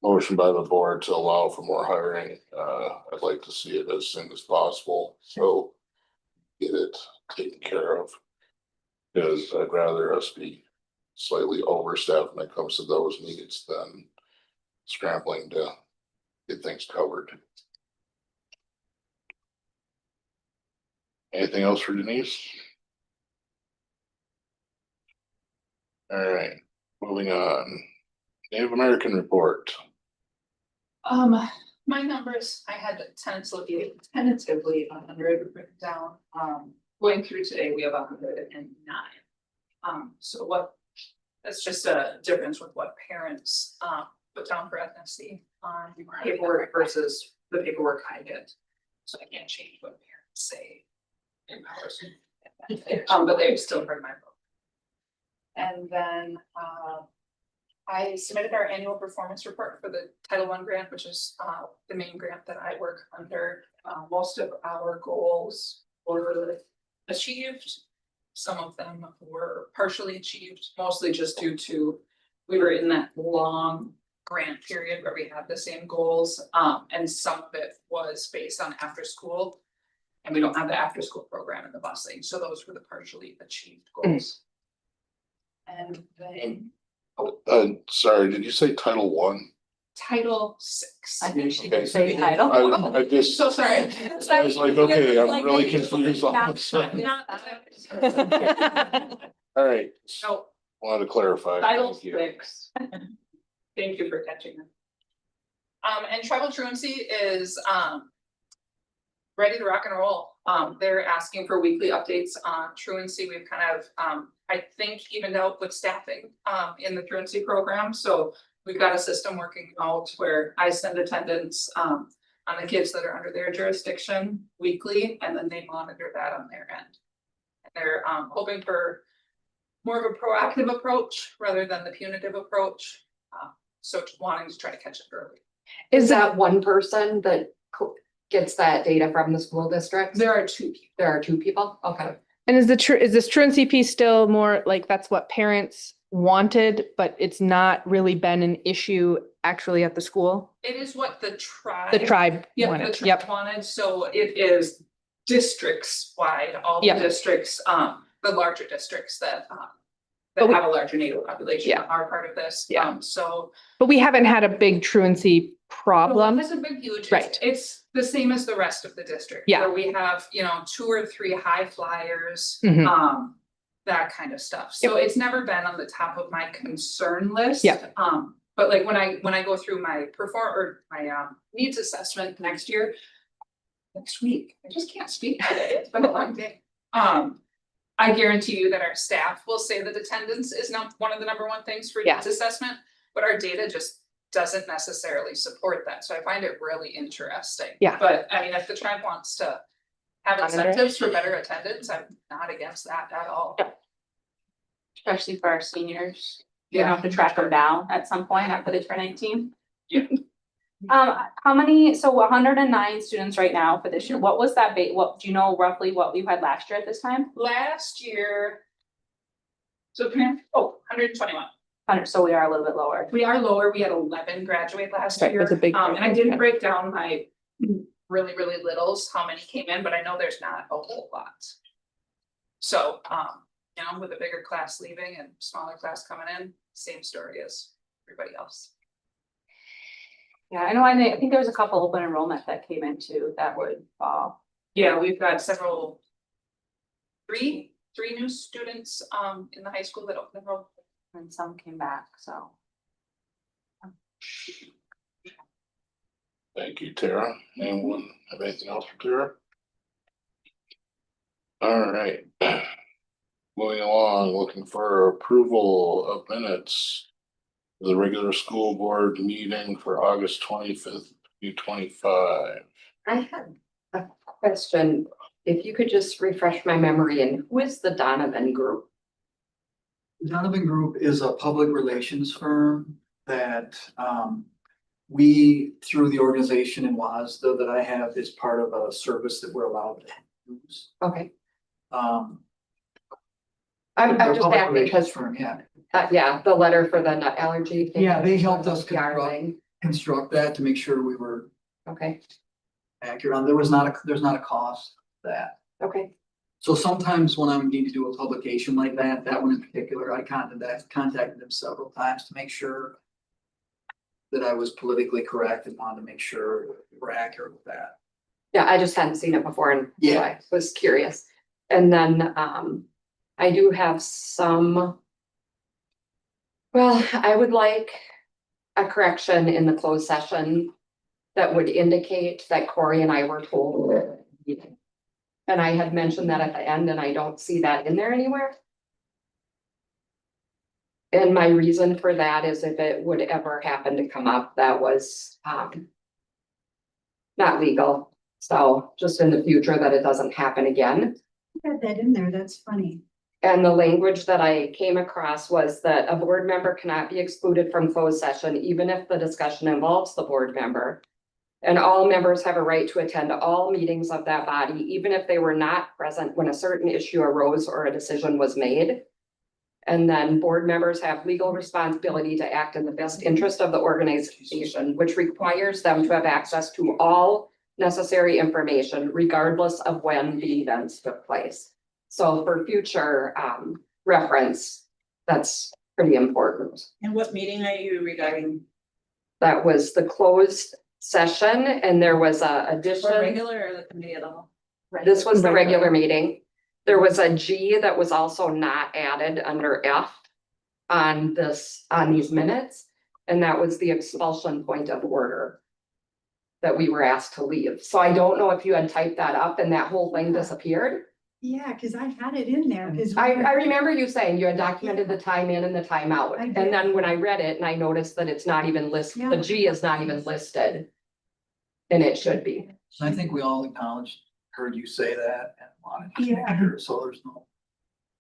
S2: motion by the board to allow for more hiring, I'd like to see it as soon as possible, so get it taken care of. Because I'd rather us be slightly overstaffed when it comes to those needs than scrambling to get things covered. Anything else for Denise? All right, moving on. Native American report.
S13: My numbers, I had tentatively 100 written down. Going through today, we have 109. So that's just a difference with what parents put down for ethnicity on paperwork versus the paperwork I get. So I can't change what parents say in person. But they've still heard my vote. And then I submitted our annual performance report for the Title I grant, which is the main grant that I work under. Most of our goals were achieved. Some of them were partially achieved, mostly just due to, we were in that long grant period where we had the same goals. And some of it was based on after school. And we don't have the after school program in the busing, so those were the partially achieved goals. And then
S2: Sorry, did you say Title One?
S13: Title VI.
S1: I think she
S2: Okay.
S1: did say title.
S2: I just,
S13: So sorry.
S2: I was like, okay, I'm really confused on this. All right,
S13: No,
S2: wanted to clarify.
S13: Title
S2: Thank you.
S13: VI. Thank you for catching that. And tribal truancy is, ready to rock and roll. They're asking for weekly updates on truancy. We've kind of, I think, evened out with staffing, in the truancy program. So we've got a system working out where I send attendance, on the kids that are under their jurisdiction weekly, and then they monitor that on their end. And they're, hoping for more of a proactive approach rather than the punitive approach. So just wanting to try to catch it early.
S6: Is that one person that gets that data from the school district?
S13: There are two people.
S6: There are two people? Okay.
S4: And is this truancy piece still more like that's what parents wanted, but it's not really been an issue actually at the school?
S13: It is what the tribe.
S4: The tribe
S13: Yeah, the
S4: wanted,
S13: tribe
S4: yep.
S13: wanted, so it is districts wide, all the
S4: Yep.
S13: districts, the larger districts that
S4: But we-
S13: have a larger native population
S4: Yeah.
S13: are part of this.
S4: Yeah.
S13: So.
S4: But we haven't had a big truancy problem.
S13: It's a big, huge.
S4: Right.
S13: It's the same as the rest of the district.
S4: Yeah.
S13: Where we have, 2 or 3 high flyers,
S4: Mhm.
S13: that kind of stuff. So it's never been on the top of my concern list.
S4: Yeah.
S13: But like when I go through my needs assessment next week, I just can't speak today. It's been a long day. I guarantee you that our staff will say that attendance is not one of the number one things for
S4: Yeah.
S13: needs assessment, but our data just doesn't necessarily support that. So I find it really interesting.
S4: Yeah.
S13: But I mean, if the tribe wants to have
S4: Monitor it.
S13: incentives for better attendance, I'm not against that at all.
S4: Yeah.
S1: Especially for our seniors. You have to track them down at some point after they turn 18.
S13: Yeah.
S1: How many, so 109 students right now for this year, what was that what, do you know roughly what we had last year at this time?
S13: Last year. So 121.
S1: 100, so we are a little bit lower.
S13: We are lower. We had 11 graduate last
S4: Right,
S13: year.
S4: that's a big
S13: And I
S4: difference,
S13: didn't
S4: yeah.
S13: break down my really, really littles, how many came in, but I know there's not a whole lot. So, with a bigger class leaving and smaller class coming in, same story as everybody else.
S1: Yeah, I know, I think there was a couple open enrollment that came in too, that would fall.
S13: Yeah, we've got three new students, in the high school that open enrolled.
S1: And some came back, so.
S2: Thank you, Tara. Anyone have anything else for Tara? All right. Moving along, looking for approval of minutes. The regular school board meeting for August 25th, 2025.
S6: I had a question. If you could just refresh my memory, and who is the Donovan Group?
S9: Donovan Group is a public relations firm that we, through the organization in WASDA that I have, is part of a service that we're allowed to use.
S6: Okay,
S9: Um,
S6: I'm
S9: they're a
S6: just
S9: public
S6: asking
S9: relations
S6: because,
S9: firm, yeah.
S6: yeah, the letter for the nut allergy. thing.
S9: Yeah, they helped us
S6: PR thing.
S9: construct that to make sure we were
S6: Okay,
S9: accurate on, there's not a cost to that.
S6: okay,
S9: So sometimes when I need to do a publication like that one in particular, I contacted them several times to make sure that I was politically correct and wanted to make sure we're accurate with that.
S6: yeah, I just hadn't seen it before and so
S9: Yeah.
S6: I was curious. And then, I do have some. Well, I would like a correction in the closed session that would indicate that Corey and I were told. And I had mentioned that at the end and I don't see that in there anywhere. And my reason for that is if it would ever happen to come up, that was, not legal. So just in the future that it doesn't happen again.
S7: Had that in there, that's funny.
S6: And the language that I came across was that a board member cannot be excluded from closed session, even if the discussion involves the board member. And all members have a right to attend all meetings of that body, even if they were not present when a certain issue arose or a decision was made. And then board members have legal responsibility to act in the best interest of the organization, which requires them to have access to all necessary information regardless of when the events took place. So for future reference, that's pretty important.
S3: And what meeting are you regarding?
S6: That was the closed session and there was a addition.
S3: Regular or the committee at all?
S6: This was the regular meeting. There was a G that was also not added under F on these minutes. And that was the expulsion point of order that we were asked to leave. So I don't know if you had typed that up and that whole thing disappeared.
S7: Yeah, because I had it in there, because.
S6: I remember you saying you had documented the time in and the time out.
S7: I
S6: And
S7: did.
S6: then when I read it and I noticed that it's not even listed, the
S7: Yeah.
S6: G is not even listed. And it should be.
S9: So I think we all acknowledged, heard you say that and wanted to
S7: Yeah.
S9: make sure, so there's no,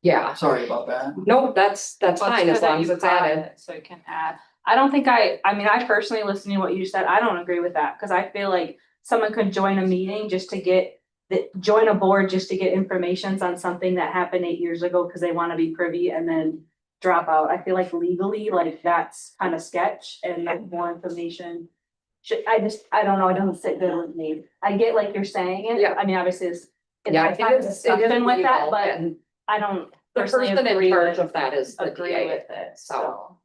S6: Yeah,
S9: sorry about that.
S6: no, that's
S1: Well,
S6: fine
S1: it's
S6: as
S1: good that
S6: long as
S1: you
S6: it's
S1: caught
S6: added.
S1: it, so you can add. I don't think I mean, I personally listening to what you said, I don't agree with that, cause I feel like someone could join a meeting just to join a board just to get information on something that happened 8 years ago, cause they wanna be privy and then drop out. I feel like legally, like that's kind of sketch and like more information. I don't know, it doesn't sit good with me. I get like you're saying it.
S6: Yeah.
S1: I mean, obviously it's.
S6: Yeah,
S1: I've had
S6: it is
S1: discussion with that,
S6: legal,
S1: but
S6: and
S1: I don't
S6: the
S1: personally
S6: person in
S1: agree
S6: charge
S1: with-
S6: of that is the
S1: agree
S6: DA.
S1: with it, so.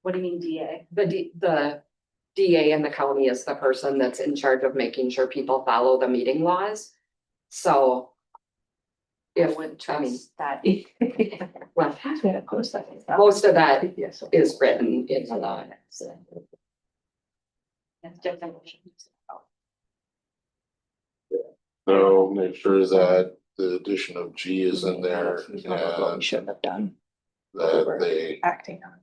S1: What do you mean DA?
S6: The DA in the county is the person that's in charge of making sure people follow the meeting laws. So. If, I mean,
S1: That.
S6: well, most of that is written in the law.
S2: So make sure that the addition of G is in there and
S4: Shouldn't have done.
S2: that they
S4: Acting on.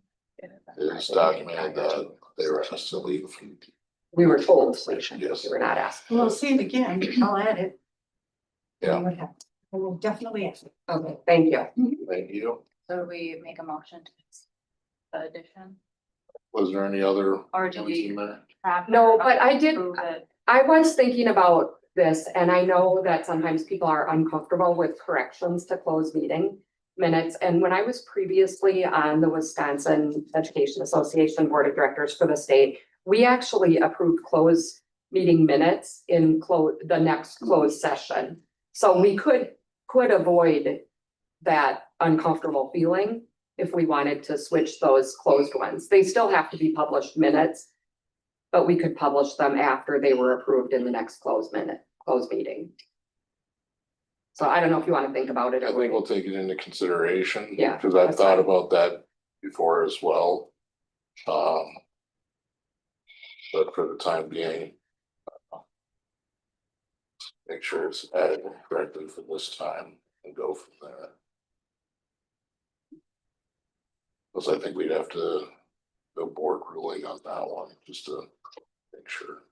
S2: is documented that they were asked to leave.
S6: We were told,
S2: Yes.
S6: we were not asked.
S7: We'll see it again, I'll add it.
S2: Yeah.
S7: What happened? I will definitely add it.
S6: Okay, thank you.
S2: Thank you.
S1: So we make a motion to the addition,
S2: Was there any other?
S1: or do
S2: ones
S1: we?
S2: in there?
S1: have-
S6: No, but I did-
S1: approve it?
S6: I was thinking about this and I know that sometimes people are uncomfortable with corrections to closed meeting minutes. And when I was previously on the Wisconsin Education Association Board of Directors for the state, we actually approved closed meeting minutes in the next closed session. So we could avoid that uncomfortable feeling if we wanted to switch those closed ones. They still have to be published minutes. But we could publish them after they were approved in the next closed meeting. So I don't know if you want to think about it.
S2: I think we'll take it into consideration.
S6: Yeah,
S2: Cause I've
S6: that's
S2: thought
S6: fine.
S2: about that before as well. But for the time being. Make sure it's added correctly for this time and go from there. Cause I think we'd have to go board ruling on that one, just to make sure.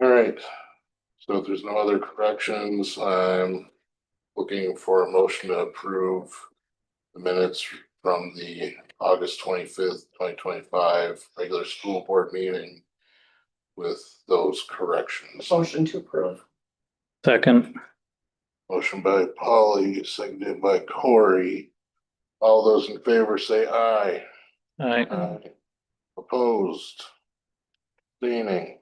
S2: Alright, so if there's no other corrections, I'm looking for a motion to approve the minutes from the August 25th, 2025 regular school board meeting with those corrections.
S6: Motion to approve.
S14: Second.
S2: Motion by Polly, seconded by Corey. All those in favor say aye.
S14: Aye.
S2: Aye. Opposed? Abstaining?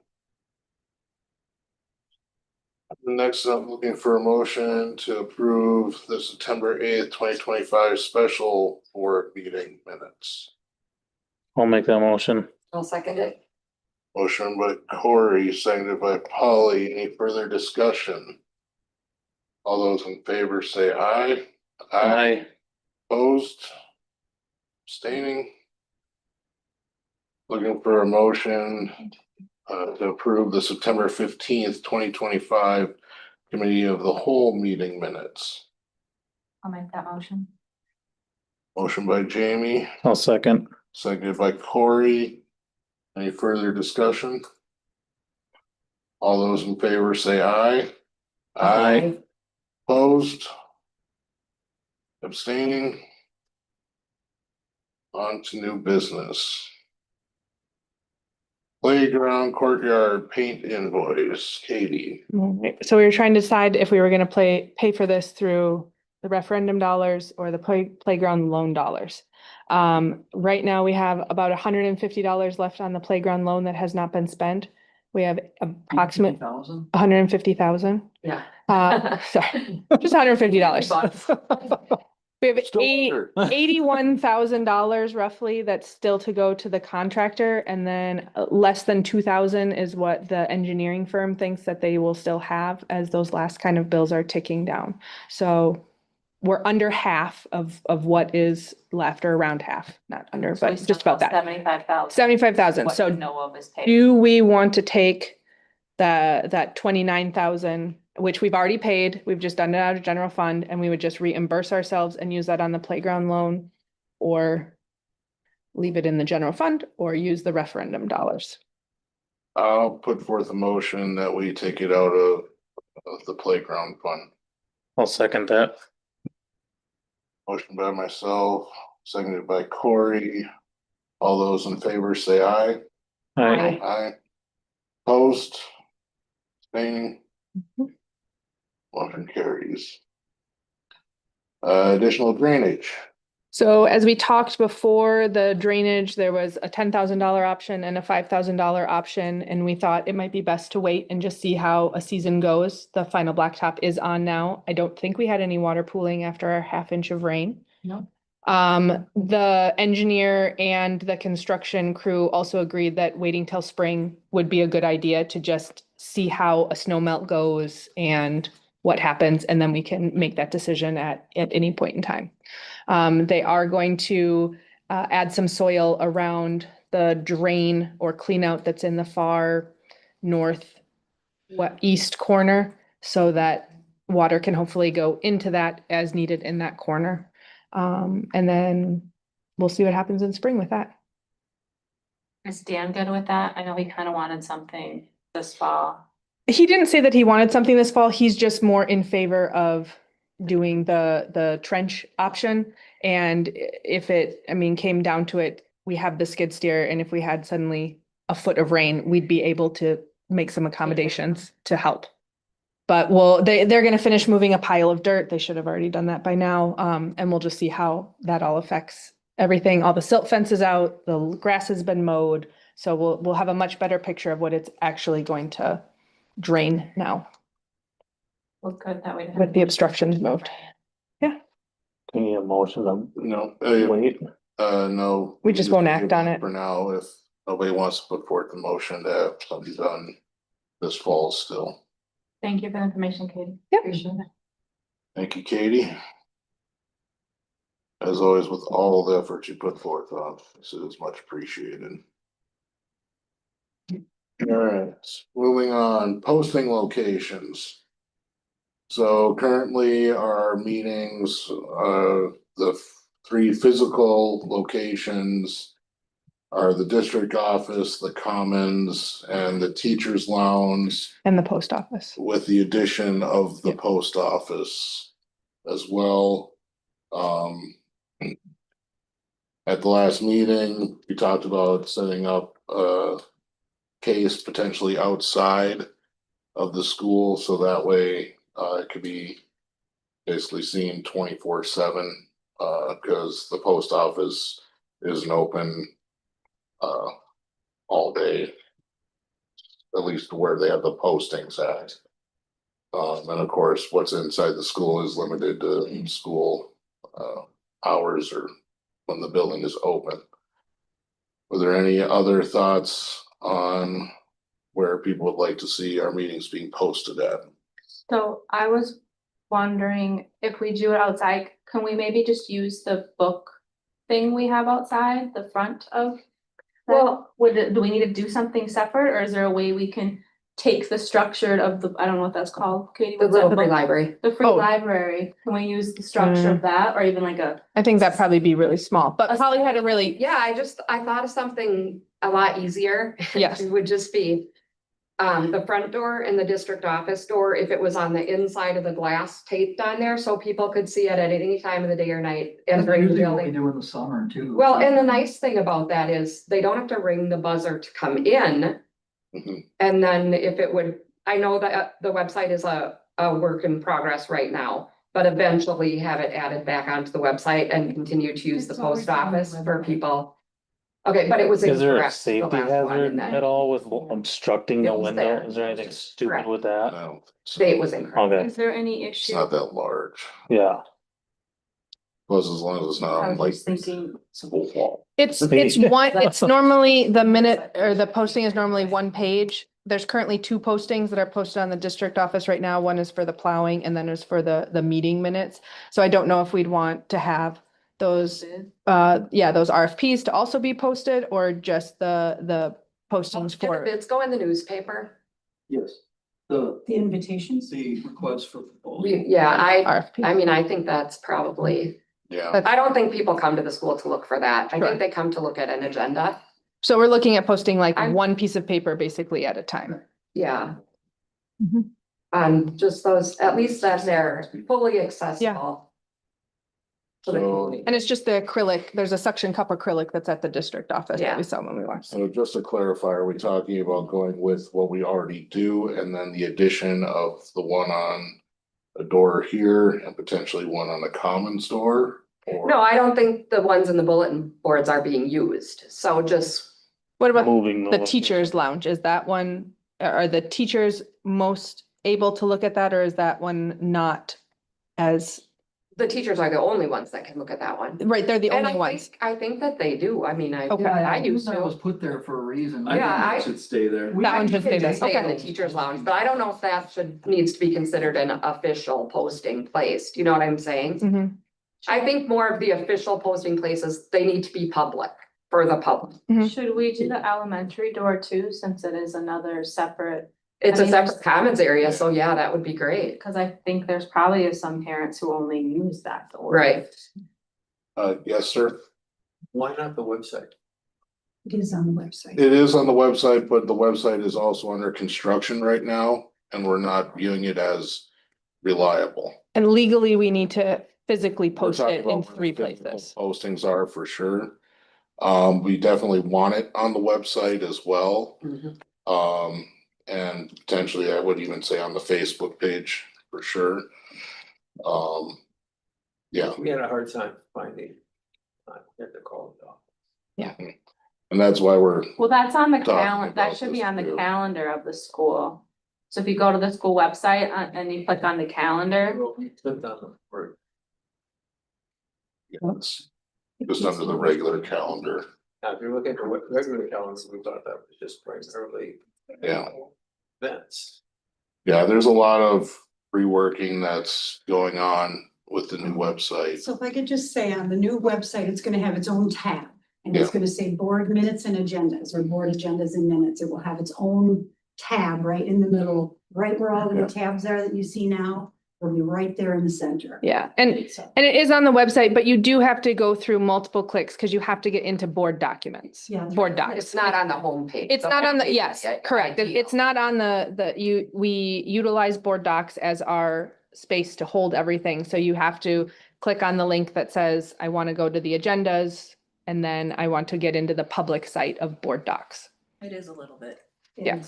S2: Next, I'm looking for a motion to approve the September 8th, 2025 special board meeting minutes.
S14: I'll make that motion.
S6: I'll second it.
S2: Motion by Corey, seconded by Polly. Any further discussion? All those in favor say aye.
S14: Aye.
S2: Opposed? Abstaining? Looking for a motion to approve the September 15th, 2025 Committee of the Whole meeting minutes.
S1: I'll make that motion.
S2: Motion by Jamie,
S14: I'll second.
S2: seconded by Corey. Any further discussion? All those in favor say aye.
S14: Aye.
S2: Opposed? Abstaining? On to new business. Playground courtyard paint invoice, Katie.
S4: Alright, so we were trying to decide if we were gonna pay for this through the referendum dollars or the playground loan dollars. Right now, we have about $150 left on the playground loan that has not been spent. We have approximate
S9: $1,000?
S4: $150,000.
S6: Yeah.
S4: Sorry, just $150. We have
S2: Still under.
S4: $81,000 roughly that's still to go to the contractor, and then less than 2,000 is what the engineering firm thinks that they will still have as those last kind of bills are ticking down. So we're under half of what is left, or around half, not under, but just about that.
S1: 75,000.
S4: 75,000. So
S1: know of is paid.
S4: do we want to take that 29,000, which we've already paid, we've just done it out of general fund, and we would just reimburse ourselves and use that on the playground loan? Or leave it in the general fund, or use the referendum dollars?
S2: I'll put forth a motion that we take it out of the playground fund.
S14: I'll second that.
S2: Motion by myself, seconded by Corey. All those in favor say aye.
S14: Aye.
S2: Aye. Opposed? Abstaining? Motion carries. Additional drainage.
S4: So as we talked before, the drainage, there was a $10,000 option and a $5,000 option, and we thought it might be best to wait and just see how a season goes. The final blacktop is on now. I don't think we had any water pooling after our half inch of rain.
S1: No.
S4: The engineer and the construction crew also agreed that waiting till spring would be a good idea to just see how a snow melt goes and what happens, and then we can make that decision at any point in time. They are going to add some soil around the drain or clean out that's in the far east corner, so that water can hopefully go into that as needed in that corner. And then we'll see what happens in spring with that.
S1: Is Dan good with that? I know he kind of wanted something this fall.
S4: He didn't say that he wanted something this fall. He's just more in favor of doing the trench option. And if it, came down to it, we have the skid steer, and if we had suddenly a foot of rain, we'd be able to make some accommodations to help. But they're gonna finish moving a pile of dirt. They should have already done that by now. And we'll just see how that all affects everything. All the silt fence is out, the grass has been mowed. So we'll have a much better picture of what it's actually going to drain now
S1: Well, good, that way.
S4: with the obstructions moved.
S14: Can you motion them?
S2: No.
S14: Wait.
S2: No.
S4: We just won't act on it.
S2: For now, if nobody wants to put forth the motion to have something done this fall still.
S1: Thank you for the information, Katie.
S4: Yep.
S1: Appreciate it.
S2: Thank you, Katie. As always, with all the effort you put forth, this is much appreciated. All right, moving on, posting locations. So currently our meetings, the three physical locations are the district office, the commons, and the teachers lounge,
S4: And the post office.
S2: with the addition of the post office as well. At the last meeting, we talked about setting up a case potentially outside of the school, so that way it could be basically seen 24/7, because the post office isn't open all day, at least where they have the postings at. And of course, what's inside the school is limited to school hours or when the building is open. Were there any other thoughts on where people would like to see our meetings being posted at?
S1: So I was wondering if we do it outside, can we maybe just use the book thing we have outside, the front of? Well, do we need to do something separate, or is there a way we can take the structure of the, I don't know what that's called, Katie?
S6: The
S1: what's that
S6: little free
S1: book?
S6: library.
S1: The free
S4: Oh.
S1: library, can we use the structure of that, or even like a?
S4: I think that'd probably be really small, but Polly had a really,
S6: Yeah, I thought of something a lot easier.
S4: Yes.
S6: It would just be the front door and the district office door, if it was on the inside of the glass taped on there, so people could see it at any time of the day or night
S9: That's
S6: entering the
S9: usually what we
S6: building.
S9: do in the summer too.
S6: Well, and the nice thing about that is they don't have to ring the buzzer to come in.
S2: Mhm.
S6: And then if it would, I know that the website is a work in progress right now, but eventually have it added back onto the website and continue to use the
S7: It's always
S6: post
S7: on the
S6: office for
S7: website.
S6: people. Okay, but it was
S14: Is there a
S6: incorrect, the
S14: safety
S6: last one,
S14: hazard
S6: and then
S14: at all with obstructing the
S6: It was
S14: window?
S6: there.
S14: Is there anything stupid
S6: Correct.
S14: with that?
S2: No,
S6: date was incorrect.
S14: Okay,
S1: Is there any
S2: it's
S1: issue?
S2: not that large.
S14: yeah.
S2: Plus, as long as it's not
S1: I
S2: on
S1: was
S2: like.
S1: just thinking,
S2: School wall.
S4: It's one, it's normally the minute or the posting is normally one page. There's currently two postings that are posted on the district office right now. One is for the plowing and then there's for the meeting minutes. So I don't know if we'd want to have those, those RFPs to also be posted or just the postings
S6: Did the
S4: for.
S6: bids go in the newspaper?
S9: Yes, the
S7: invitations?
S9: request for proposal.
S6: I
S4: RFP.
S6: mean, I think that's probably,
S2: Yeah,
S6: I don't think people come to the school to look for that. I
S4: Sure.
S6: think they come to look at an agenda.
S4: So we're looking at posting like
S6: I'm-
S4: one piece of paper basically at a time.
S6: Yeah.
S4: Mhm.
S6: Just those, at least that they're fully accessible. To the
S2: So-
S6: community.
S4: And it's just the acrylic, there's a suction cup acrylic that's at the district office that
S6: Yeah.
S4: we sell when we want.
S2: so just to clarify, are we talking about going with what we already do and then the addition of the one on a door here and potentially one on the common store? Or-
S6: No, I don't think the ones in the bulletin boards are being used, so just,
S4: What about
S14: Moving
S4: the teacher's lounge? Is that one, are the teachers most able to look at that or is that one not as,
S6: the teachers are the only ones that can look at that one.
S4: right, they're the
S6: And
S4: only ones.
S6: I think that they do, I mean, I
S4: Okay.
S6: I used
S9: That was
S6: to.
S9: put there for a reason.
S6: Yeah, I-
S9: should stay there.
S4: That one should stay there.
S6: Stay in the
S4: Okay.
S6: teacher's lounge, but I don't know if that needs to be considered an official posting place, do you know what I'm saying?
S4: Mhm.
S6: I think more of the official posting places, they need to be public, for the public.
S1: should we do the elementary door too, since it is another separate?
S6: It's
S1: I
S6: a
S1: mean,
S6: separate
S1: there's-
S6: commons area, so yeah, that would be great.
S1: Cause I think there's probably some parents who only use that door.
S6: Right.
S2: Yes, sir.
S9: Why not the website?
S7: It is on the website.
S2: It is on the website, but the website is also under construction right now and we're not viewing it as reliable.
S4: And legally, we need to physically
S2: We're
S4: post
S2: talking
S4: it
S2: about
S4: in
S2: where
S4: 3
S2: the physical
S4: places.
S2: Postings are for sure. We definitely want it on the website as well. And potentially I would even say on the Facebook page for sure. Yeah,
S15: We had a hard time finding. We had to call it off.
S2: and that's why we're,
S1: Well, that's on the
S2: Talking
S1: calendar, that
S2: about
S1: should be
S2: this
S1: on the
S2: too.
S1: calendar of the school. So if you go to the school website and you click on the calendar,
S15: Well, we clicked on the word.
S2: it's just under the regular calendar.
S15: Now, if you look at the regular calendar, we thought that was just primarily.
S2: Yeah.
S15: Events.
S2: Yeah, there's a lot of reworking that's going on with the new website.
S7: So if I could just say on the new website, it's gonna have its own tab. And it's
S2: Yeah.
S7: gonna say board minutes and agendas or board agendas and minutes. It will have its own tab right in the middle, right where all of
S2: Yeah.
S7: the tabs are that you see now. Will be right there in the center.
S4: Yeah, and it is on the website, but you do have to go through multiple clicks because you have to get into board documents.
S7: Yeah.
S4: Board docs.
S6: It's not on the homepage.
S4: It's not on the, yes, correct. It's not on we utilize board docs as our space to hold everything. So you have to click on the link that says, I want to go to the agendas. And then I want to get into the public site of board docs.
S11: It is a little bit.
S4: Yeah.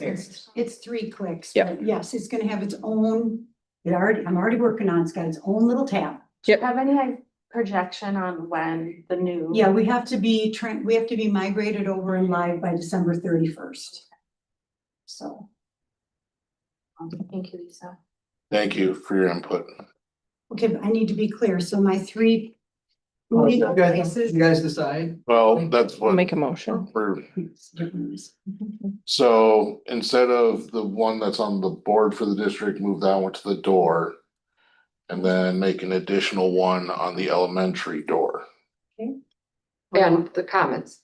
S7: It's 3 clicks.
S4: Yep.
S7: but Yes, it's gonna have its own, I'm already working on, it's got its own little tab.
S1: do you have any projection on when the new?
S7: Yeah, we have to be migrated over and live by December 31st. So.
S1: Thank you, Lisa.
S2: Thank you for your input.
S7: Okay, but I need to be clear, so my 3.
S9: You
S7: legal
S9: guys
S7: places-
S9: decide.
S2: Well, that's
S4: We'll
S2: what
S4: make a motion.
S2: we're, so instead of the one that's on the board for the district, move that one to the door. And then make an additional one on the elementary door.
S6: And the comments.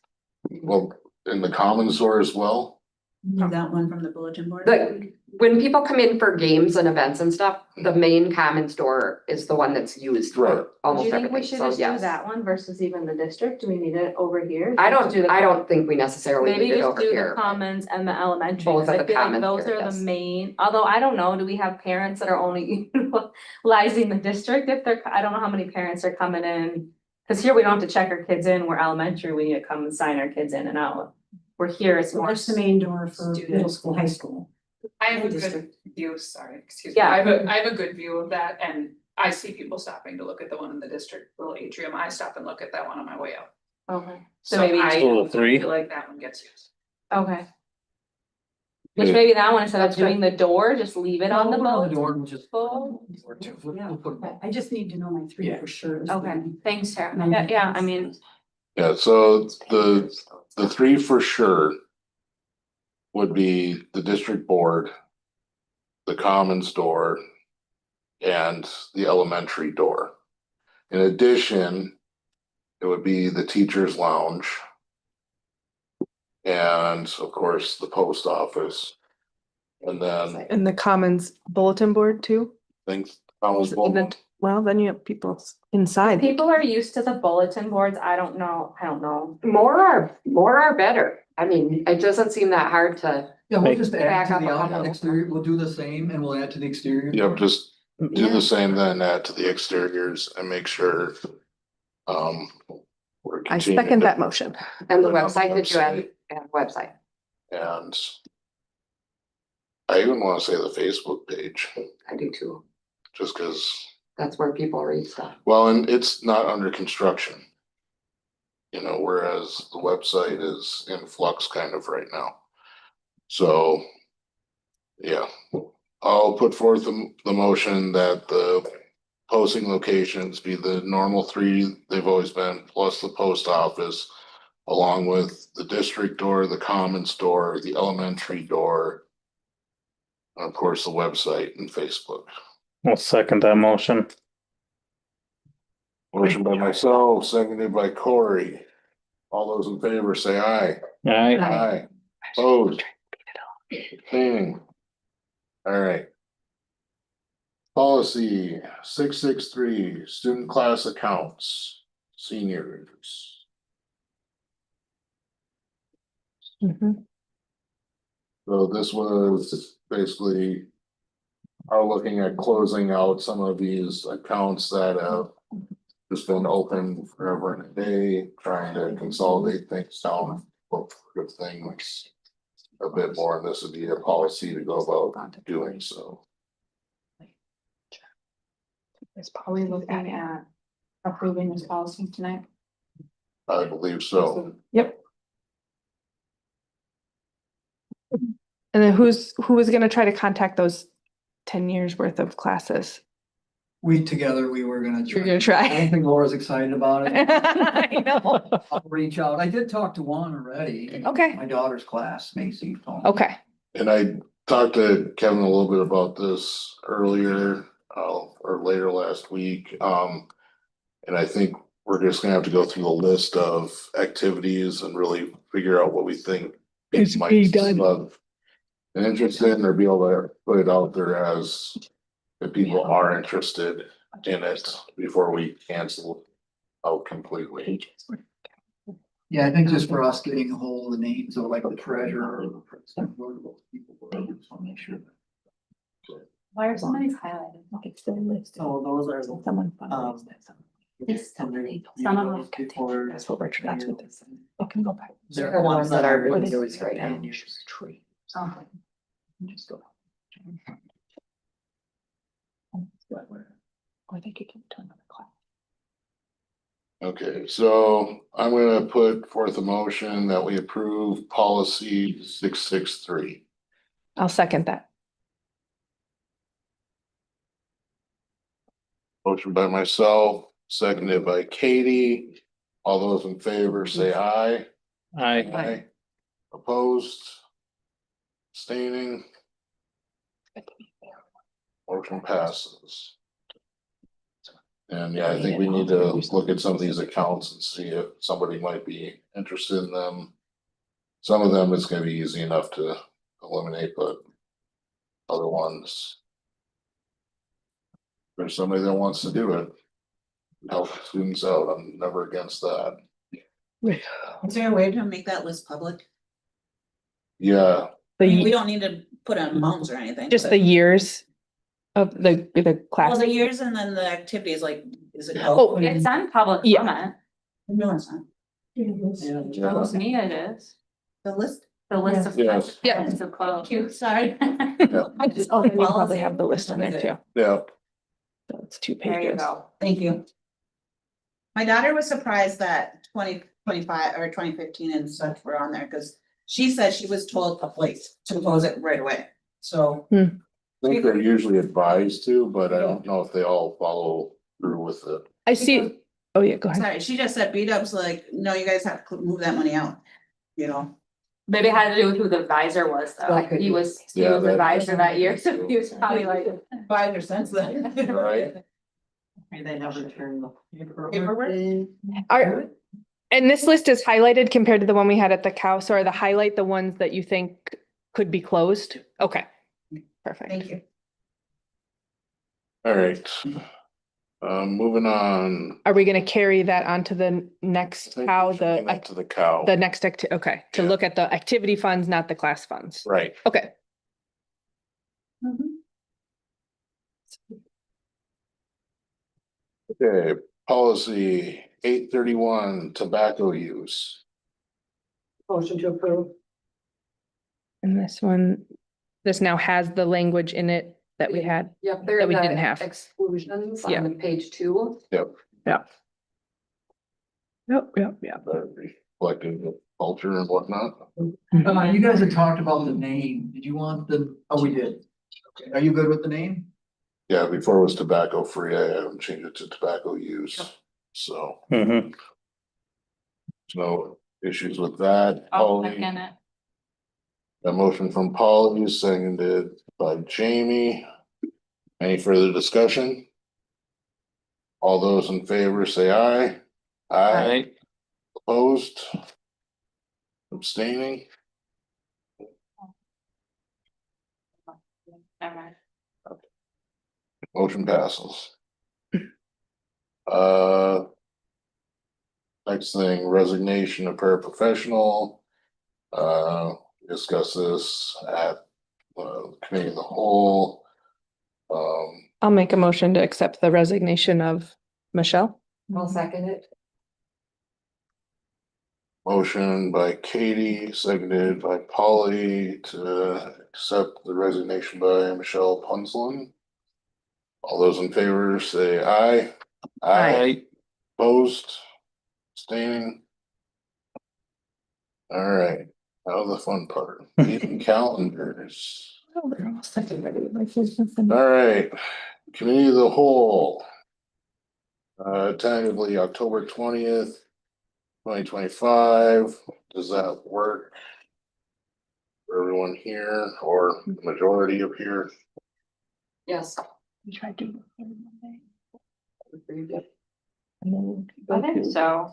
S2: Well, in the common store as well.
S7: Move that one from the bulletin board.
S6: When people come in for games and events and stuff, the main commons door is the one that's used
S2: Right.
S6: for
S1: Do
S6: almost
S1: you think we
S6: everything,
S1: should
S6: so
S1: just do
S6: yes.
S1: that one versus even the district? Do we need it over here?
S6: I
S1: Just do the-
S6: don't think we necessarily
S1: Maybe
S6: need it
S1: just
S6: over
S1: do the
S6: here.
S1: commons and the elementary,
S6: Both
S1: cause
S6: of
S1: I
S6: the
S1: feel like
S6: commons
S1: those
S6: here,
S1: are
S6: yes.
S1: the main, although I don't know, do we have parents that are only utilizing the district if they're, I don't know how many parents are coming in. Cause here we don't have to check our kids in, we're elementary, we need to come and sign our kids in and out. We're here, it's more.
S7: That's the main door for middle
S1: student.
S7: school, high school.
S13: I have a
S7: And
S13: good
S7: district.
S13: view, sorry, excuse me,
S1: Yeah.
S13: I have a good view of that, and I see people stopping to look at the one in the district little atrium, I stop and look at that one on my way out.
S1: Okay, so
S13: So
S1: maybe,
S13: I
S14: So the three?
S13: feel like that one gets used.
S1: okay. Which
S2: Yeah.
S1: maybe that one, instead of
S6: That's good.
S1: doing the door, just leave it on the
S9: We'll put it on the
S1: boat.
S9: door, we'll just.
S1: Bowl?
S9: Or two, we'll put them.
S7: I just need to know my three
S9: Yeah.
S7: for sure.
S1: Okay, thanks, Tara. Yeah, yeah, I mean,
S2: Yeah, so the three for sure would be the district board, the commons door, and the elementary door. In addition, it would be the teacher's lounge. And of course, the post office. And then
S4: And the commons bulletin board too?
S2: things. Commons
S4: And then-
S2: board.
S4: Well, then you have people inside.
S1: people are used to the bulletin boards, I don't know.
S6: More are better. I mean, it doesn't seem that hard to.
S9: Yeah, we'll
S14: Make-
S9: just add
S6: Back
S9: to
S6: up
S9: the
S6: a couple.
S9: exterior, we'll do the same and we'll add to the exterior.
S2: Yep, just do
S4: Yeah.
S2: the same then, add to the exteriors and make sure. We're
S4: I
S2: continuing
S4: second
S2: to-
S4: that motion.
S6: And the website, did you add website?
S2: And. I even wanna say the Facebook page,
S6: I do too.
S2: just cause,
S6: That's where people read stuff.
S2: well, and it's not under construction. You know, whereas the website is in flux kind of right now. So. Yeah, I'll put forth the motion that the posting locations be the normal three they've always been, plus the post office. Along with the district door, the commons door, the elementary door. And of course, the website and Facebook.
S14: I'll second that motion.
S2: Motion by myself, seconded by Corey. All those in favor say aye.
S14: Aye.
S2: Aye. Opposed. Abstaining. All right. Policy 663, student class accounts, seniors.
S4: Mhm.
S2: So this was basically. Are looking at closing out some of these accounts that have. Just been open forever and a day, trying to consolidate things down, look for good things. A bit more, and this would be a policy to go about doing so.
S1: Are we looking at approving this policy tonight?
S2: I believe so.
S4: Yep. And then who was gonna try to contact those 10 years worth of classes?
S9: We were gonna
S4: You're
S9: try.
S4: gonna
S9: I
S4: try.
S9: don't think Laura's excited about it.
S4: I know.
S9: I'll reach out. I did talk to one already.
S4: Okay.
S9: My daughter's class, Macy.
S4: Okay,
S2: And I talked to Kevin a little bit about this earlier, or later last week, and I think we're just gonna have to go through the list of activities and really figure out what we think.
S4: It's
S2: might
S4: being done.
S2: have an interest in, or be able to put it out there as if people are interested in it before we cancel out completely.
S9: Yeah, I think just for us getting a hold of the names of like the treasurer or the president, who those people were, I just wanna make sure.
S1: Why are so many highlighted?
S4: it's still listed.
S11: Oh, those are,
S4: Someone.
S1: Yes, some of them.
S9: Before.
S4: That's what we're trying to do. It can go back.
S9: They're
S6: The ones that are
S4: Or
S6: being
S4: they-
S6: used right now.
S4: Tree.
S1: Oh.
S4: Just go. Or they could give it to another class.
S2: Okay, so I'm gonna put forth a motion that we approve policy 663.
S4: I'll second that.
S2: Motion by myself, seconded by Katie. All those in favor say aye.
S14: Aye.
S2: Opposed? Abstaining? Motion passes. And yeah, I think we need to look at some of these accounts and see if somebody might be interested in them. Some of them, it's gonna be easy enough to eliminate, but other ones. There's somebody that wants to do it. Help students out, I'm never against that.
S16: Is there a way to make that list public?
S2: Yeah,
S16: I mean, we
S4: The,
S16: don't need to put on amounts or anything.
S4: just
S16: but-
S4: the years of the
S16: Well,
S4: class.
S16: the years and then the activities, like, is it?
S4: Oh,
S1: It's on public
S4: Yeah.
S1: comment.
S16: No, it's not.
S1: Shows me it is.
S16: The list?
S1: The list of.
S2: Yes.
S4: Yeah.
S1: So close.
S16: Cute, sorry.
S4: I just, oh, then you probably have the list in there too.
S2: yeah,
S4: So it's 2
S1: There you
S4: pages.
S1: go.
S16: Thank you. My daughter was surprised that 2025 or 2015 and such were on there, because she said she was told to close it right away, so.
S2: I think they're usually advised to, but I don't know if they all follow through with it.
S4: I see, oh yeah, go ahead.
S16: Sorry, she just said B-Dub's like, no, you guys have to move that money out, you know?
S1: Maybe it had to do with who the advisor was though.
S6: That could
S1: He
S6: be.
S1: was
S2: Yeah, that-
S1: advisor that year, so he was probably like.
S16: 5 years since then.
S2: Right.
S11: They never return the
S16: Paperwork?
S4: Are, and this list is highlighted compared to the one we had at the cow, so are the highlight the ones that you think could be closed? Okay. Perfect.
S16: Thank you.
S2: All right. Moving on.
S4: Are we gonna carry that onto the next cow,
S2: To the cow.
S4: the next okay, to
S2: Yeah.
S4: look at the activity funds, not the class funds?
S2: Right.
S4: Okay,
S2: Okay, policy 831 tobacco use.
S6: Motion to approve.
S4: and this one, this now has the language in it that we had.
S6: Yep, there
S4: That we
S6: are
S4: didn't
S6: the
S4: have.
S6: exclusions
S4: Yeah.
S6: on page 2.
S2: Yep.
S4: Yep, yep, yep.
S2: Reflecting the culture and whatnot.
S9: You guys had talked about the name. Did you want the, oh, we did. Okay. Are you good with the name?
S2: Yeah, before it was tobacco free, I haven't changed it to tobacco use, so
S14: Mm-hmm.
S2: no issues with that.
S1: I'll
S2: Polly,
S1: second it.
S2: a motion from Polly, seconded by Jamie. Any further discussion? All those in favor say aye. Aye. Opposed? Abstaining?
S1: Never mind.
S2: Motion passes. Next thing, resignation of paraprofessional. Discuss this at committee of the whole.
S4: I'll make a motion to accept the resignation of Michelle.
S6: I'll second it.
S2: Motion by Katie, seconded by Polly to accept the resignation by Michelle Punslin. All those in favor say aye. Opposed? Abstaining? All right, now the fun part, meeting calendars. All right, committee of the whole. Tentatively October 20th, 2025. Does that work? For everyone here or the majority of here?
S6: Yes.
S4: We tried to.
S1: I think so.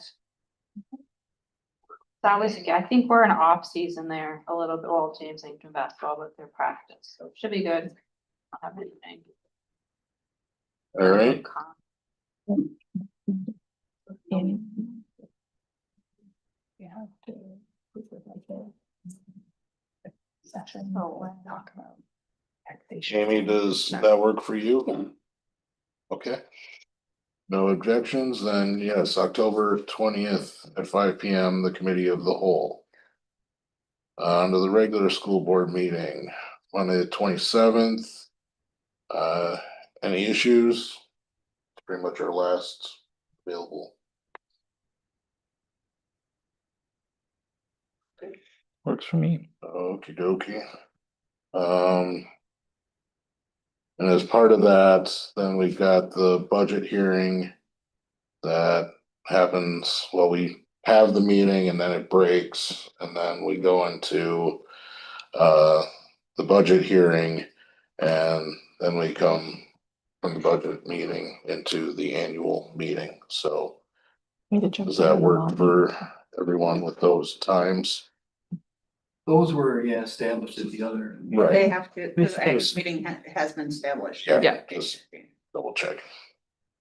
S1: That was, I think we're in off season there a little bit, well, James ain't doing basketball, but their practice, so it should be good. I don't have anything.
S2: All right, Jamie, does that work for you? Okay. No objections, then yes, October 20th at 5 PM, the committee of the whole. Under the regular school board meeting, Monday the 27th. Any issues? Pretty much our last available.
S14: Works for me.
S2: Okey dokey. And as part of that, then we've got the budget hearing. That happens, well, we have the meeting and then it breaks, and then we go into. The budget hearing, and then we come from the budget meeting into the annual meeting, so. Does that work for everyone with those times?
S9: Those were, yeah, established at the other.
S2: Right.
S16: They have to,
S14: This
S16: the
S14: is-
S16: meeting has been established.
S2: Yeah,
S16: Okay.
S2: just double check.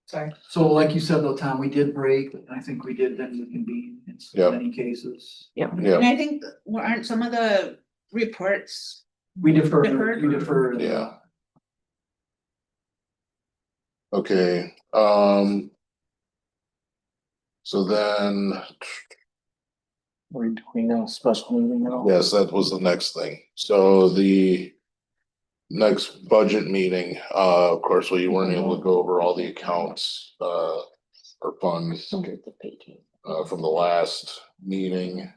S16: Sorry.
S9: So like you said though, Tom, we did break, and I think we did then reconvene in so
S2: Yep.
S9: many cases.
S2: Yeah,
S16: And I think, aren't some of the reports,
S9: We defer,
S16: Deferred?
S9: we defer.
S2: yeah. Okay, so then,
S14: Do we know special meeting at all?
S2: yes, that was the next thing. So the next budget meeting, of course, we weren't able to go over all the accounts, or funds, from the last meeting.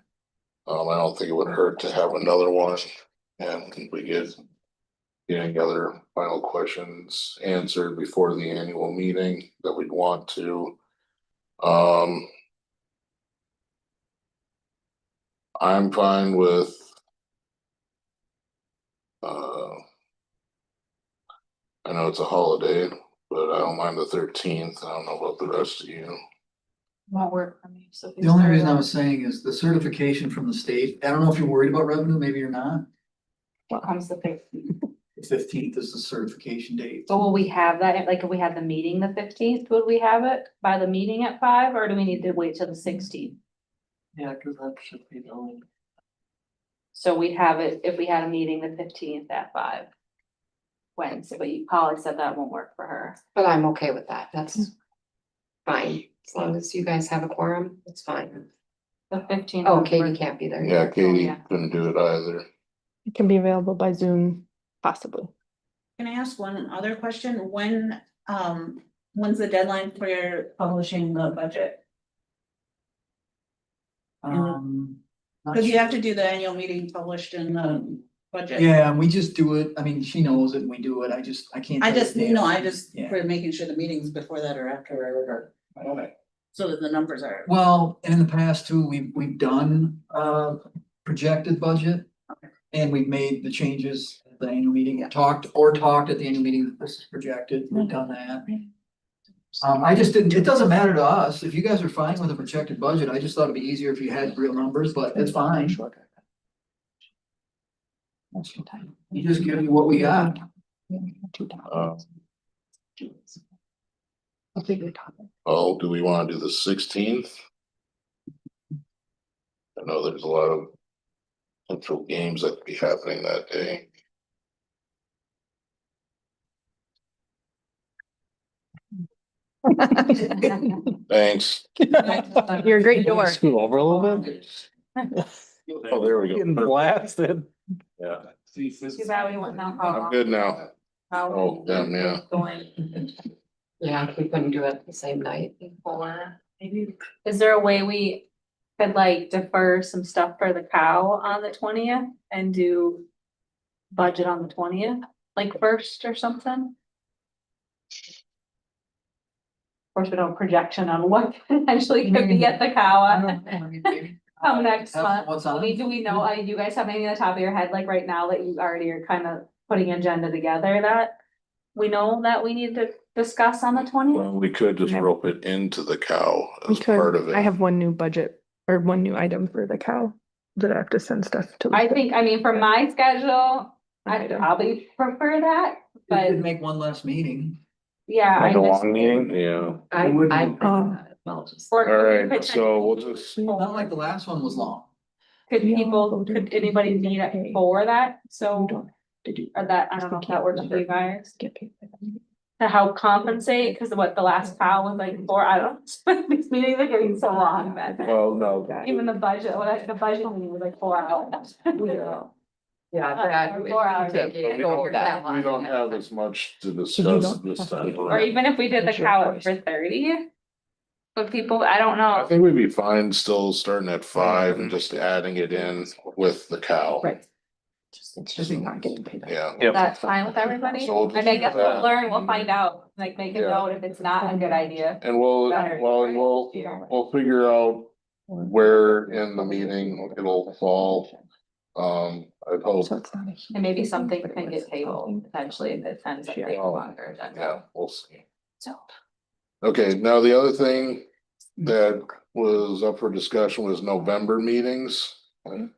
S2: I don't think it would hurt to have another one, and we get any other final questions answered before the annual meeting that we'd want to. I'm fine with I know it's a holiday, but I don't mind the 13th. I don't know about the rest of you.
S1: Won't work for me, so.
S9: The only reason I was saying is the certification from the state. I don't know if you're worried about revenue, maybe you're not.
S1: What comes the 15th?
S9: The 15th is the certification date.
S1: So will we have that, like, if we had the meeting the 15th, would we have it by the meeting at 5, or do we need to wait till the 16th?
S11: Yeah, cause that should be the only.
S1: So we'd have it if we had a meeting the 15th at 5. Wednesday, but Polly said that won't work for her.
S6: But I'm okay with that. That's fine. As long as you guys have a quorum, it's fine.
S1: The 15th.
S6: Oh,
S1: would
S6: Katie
S1: work.
S6: can't be there.
S2: Yeah, Katie
S1: yeah.
S2: couldn't do it either.
S4: It can be available by Zoom, possibly.
S16: can I ask one other question? When's the deadline for your publishing the budget?
S9: Not
S16: Cause you have
S9: sure.
S16: to do the annual meeting published in the budget.
S9: Yeah, and we just do it. I mean, she knows it and we do it. I can't.
S16: I
S9: tell you
S16: just,
S9: the day.
S16: no, I just,
S9: Yeah.
S16: for making sure the meetings before that or after or, so that the numbers are.
S9: Well, and in the past too, we've done projected budget. And we've made the changes at the annual meeting, talked at the annual meeting that this is projected, we've done that. I just didn't, it doesn't matter to us, if you guys are fine with a projected budget, I just thought it'd be easier if you had real numbers, but it's fine. You just give me what we got.
S2: Oh, do we want to do the 16th? I know there's a lot of potential games that could be happening that day. Thanks.
S4: You're a great door.
S14: Scoot over a little bit.
S2: Oh, there we
S14: Getting
S2: go.
S14: blasted.
S2: Yeah,
S1: Too bad we went now.
S2: I'm good now. Oh, damn, yeah.
S1: Going.
S6: Yeah, we couldn't do it the same night.
S1: Or maybe, is there a way we could like defer some stuff for the cow on the 20th and do budget on the 20th, like first or something? Of course, we don't have projection on what potentially could be at the cow come next month.
S9: What's
S1: I
S9: on?
S1: mean, do we know, do you guys have anything on the top of your head, like right now that you already are kind of putting an agenda together that we know that we need to discuss on the 20th?
S2: Well, we could just rope it into the cow
S4: We
S2: as part of
S4: could,
S2: it.
S4: I have one new budget or one new item for the cow that I have to send stuff to.
S1: I think, I mean, for my schedule,
S4: An
S1: I
S4: item.
S1: probably prefer that,
S9: We
S1: but
S9: could make one last meeting.
S1: yeah. I
S14: Like a
S1: just-
S14: long meeting?
S2: Yeah,
S6: I,
S9: Would
S6: I.
S9: be.
S6: Well, just.
S1: or
S2: all
S1: could we
S2: right, so we'll just,
S9: Not like the last one was long.
S1: Could
S4: We all
S1: people,
S4: voted
S1: could
S4: to
S1: anybody
S4: get
S1: meet
S4: paid.
S1: it for that?
S4: You
S1: So,
S4: don't have to do.
S1: or that, I don't know if that works for you guys,
S4: Get paid by them.
S1: to help compensate, cause what the last cow was like for, I don't, these meetings are getting so long, that
S2: well, no,
S1: even the budget, the budget meeting was like 4 hours.
S6: Yeah, that.
S1: Or 4 hours.
S2: we don't have as much to discuss
S4: don't
S2: this
S4: have to
S2: time.
S4: do
S1: Or
S2: around.
S1: even if we did the
S4: It's your
S1: cow
S4: choice.
S1: for 30. But people, I don't
S2: I
S1: know,
S2: think we'd be fine still starting at 5 and just adding it in with the cow.
S4: Right. It's just not getting paid.
S2: Yeah.
S14: Yep.
S1: that's fine with everybody,
S2: So we'll
S1: and I
S2: just
S1: guess
S2: do that.
S1: we'll learn, we'll find out, like make a
S2: Yeah.
S1: note if it's not a good idea.
S2: And we'll,
S1: Better.
S2: well, and we'll figure out where in the meeting it'll fall. I hope,
S4: So it's not a.
S1: And maybe something
S4: but it
S1: can
S4: was
S1: get tabled
S4: something
S1: potentially if it ends up being longer.
S2: yeah, we'll see.
S1: So.
S2: Okay, now the other thing that was up for discussion was November meetings.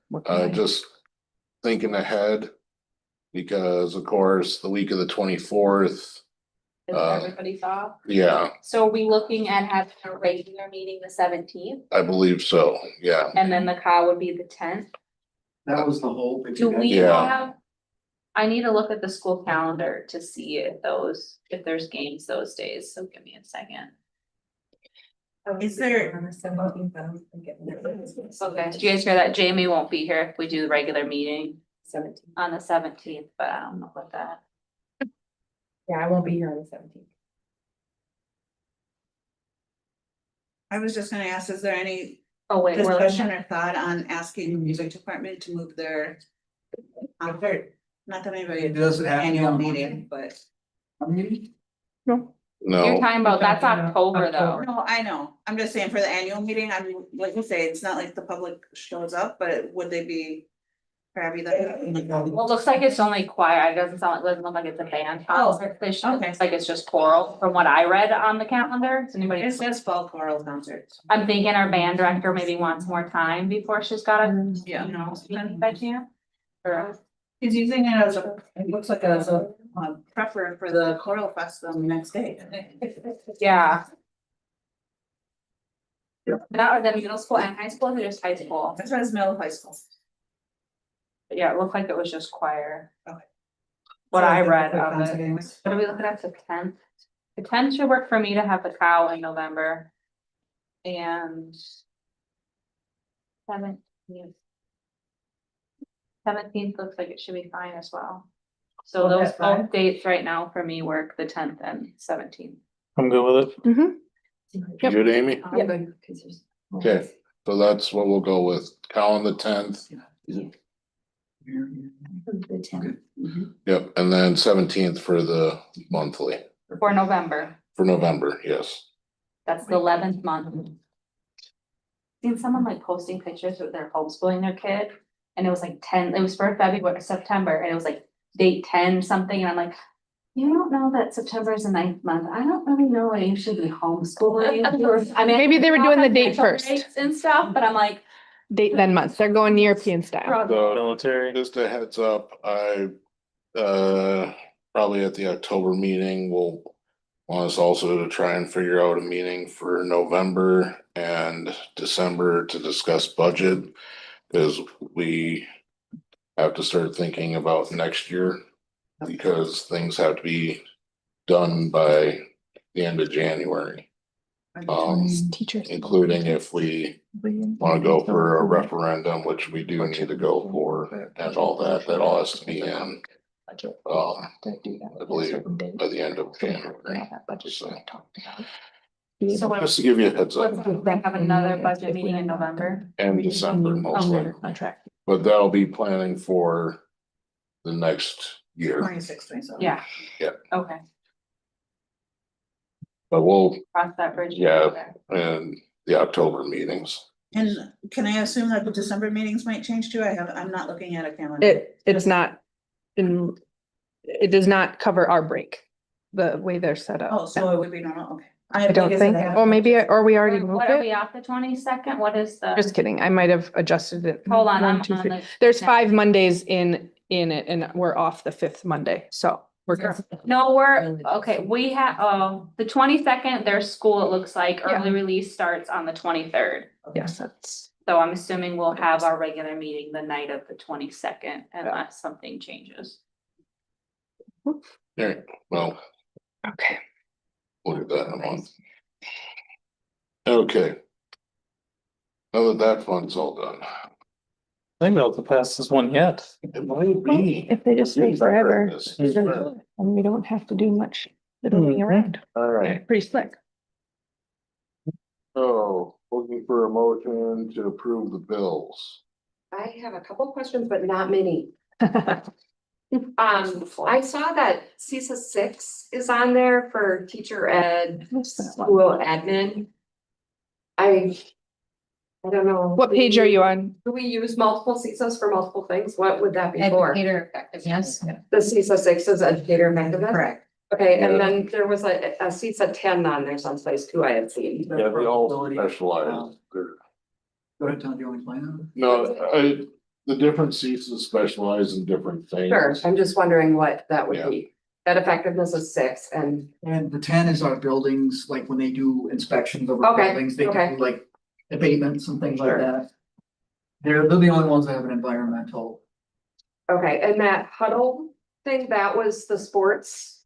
S4: What can I-
S2: Just thinking ahead. Because of course, the week of the 24th,
S1: Is
S2: Uh,
S1: everybody saw?
S2: yeah,
S1: So are we looking at having a regular meeting the 17th,
S2: I believe so, yeah.
S1: and then the cow would be the 10th?
S9: That was the hope. if
S1: Do
S9: you guys-
S1: we
S2: Yeah.
S1: have? I need to look at the school calendar to see if there's games those days, so give me a second.
S16: Is there-
S1: Okay, do you guys hear that? Jamie won't be here if we do the regular meeting on the 17th, but I don't know what that.
S12: Yeah, I won't be here on the 17th.
S16: I was just gonna ask, is there any
S1: Oh, wait, we're
S16: discussion or thought on asking the music department to move their concert? Not that anybody
S9: It doesn't have to be
S16: annual
S9: on
S16: meeting, but.
S1: you're
S2: No,
S1: talking about, that's October though.
S16: No, I know. I'm just saying for the annual meeting, I'm, like you say, it's not like the public shows up, but would they be crabby that?
S1: Well, it looks like it's only choir, it doesn't look like it's a band concert, it
S16: okay.
S1: looks like it's just choral, from what I read on the calendar, does anybody?
S16: It's just fall choral concerts.
S1: I'm thinking our band director maybe wants more time before she's gotta,
S16: Yeah.
S1: you know, speak by chance. Or,
S16: He's using it as a, it looks like as a prepper for the choral fest on the next day.
S1: yeah. That or the middle school and high school, or just high school?
S16: That's why it's middle high school.
S1: Yeah, it looked like it was just choir.
S16: Okay.
S1: What
S16: So
S1: I
S16: it's a
S1: read
S16: quick
S1: of
S16: concert
S1: it.
S16: anyways.
S1: What are we looking at, the 10th? The 10th should work for me to have the cow in November. And. 17th looks like it should be fine as well. So
S3: Well,
S1: those
S3: that's fine.
S1: both dates right now for me work, the 10th and 17th.
S14: I'm good with it.
S4: Yep.
S2: good, Amy?
S1: Yeah.
S2: Okay, so that's what we'll go with, cow on the 10th, yep, and then 17th for the monthly,
S1: For November,
S2: for November, yes.
S1: that's the 11th month. Seen someone like posting pictures of their homeschooling their kid, and it was like 10, it was for February, September, and it was like date 10 something, and I'm like. You don't know that September is the 9th month, I don't really know what you should be homeschooling. I mean.
S4: Maybe they were doing the date
S1: financial
S4: first.
S1: rates And stuff, but I'm like.
S4: Date then month. They're going European style.
S2: So,
S14: Military.
S2: just a heads up, probably at the October meeting, we'll want us also to try and figure out a meeting for November and December to discuss budget. Cause we have to start thinking about next year, because things have to be done by the end of January.
S4: Teachers.
S2: Including if we wanna go for a referendum, which we do need to go for, and all that, that all has to be in. I believe by the end of January.
S1: So what,
S2: Just to give you a heads
S1: let's
S2: up,
S1: have another budget meeting in November.
S2: and December mostly, but that'll be planning for the next year,
S16: 26, 27.
S1: Yeah.
S2: Yeah.
S1: Okay,
S2: but we'll,
S1: cross that bridge.
S2: Yeah. and the October meetings.
S16: And can I assume that the December meetings might change too? I'm not looking at a calendar.
S4: It's not, it does not cover our break, the way they're set up.
S16: Oh, so it would be normal, okay.
S4: I don't think, or maybe, or we already moved
S1: What are
S4: it.
S1: we off the 22nd? What is the?
S4: Just kidding. I might have adjusted it.
S1: Hold on,
S4: One,
S1: I'm
S4: two,
S1: on
S4: three.
S1: the.
S4: There's 5 Mondays in it and we're off the 5th Monday, so we're good.
S1: No, we're, okay, we have, the 22nd, their school, it looks like,
S4: Yeah.
S1: early release starts on the 23rd.
S4: Yes, that's.
S1: So I'm assuming we'll have our regular meeting the night of the 22nd unless something changes.
S2: Alright, well,
S4: Okay.
S2: we'll do that in a month. Okay. Now that that fun's all done.
S14: I think they'll pass this one yet.
S2: It might be.
S4: If they just stay forever,
S2: This.
S4: and we don't have to do much fiddling around.
S2: All right,
S4: Pretty slick.
S2: so looking for a motion to approve the bills.
S6: I have a couple questions, but not many. I saw that CISA 6 is on there for teacher ed, school admin. I don't know.
S4: What page are you on?
S6: Do we use multiple CISAs for multiple things? What would that be for?
S10: Educator effectiveness.
S6: The CISA 6 is educator effectiveness?
S16: Correct.
S6: Okay, and then there was a CISA 10 on there someplace too, I had seen.
S2: Yeah, they all specialize. They're-
S9: Go ahead, Tom, do you want to explain that?
S2: No, the different seats that specialize in different things.
S6: Sure, I'm just wondering what that would
S2: Yeah.
S6: be. That effectiveness is 6 and,
S9: And the 10 is our buildings, like when they do inspections of our
S6: Okay,
S9: buildings, they
S6: okay.
S9: do like abatements and things like
S6: Sure.
S9: that. They're the only ones that have an environmental.
S6: okay, and that huddle thing, that was the sports?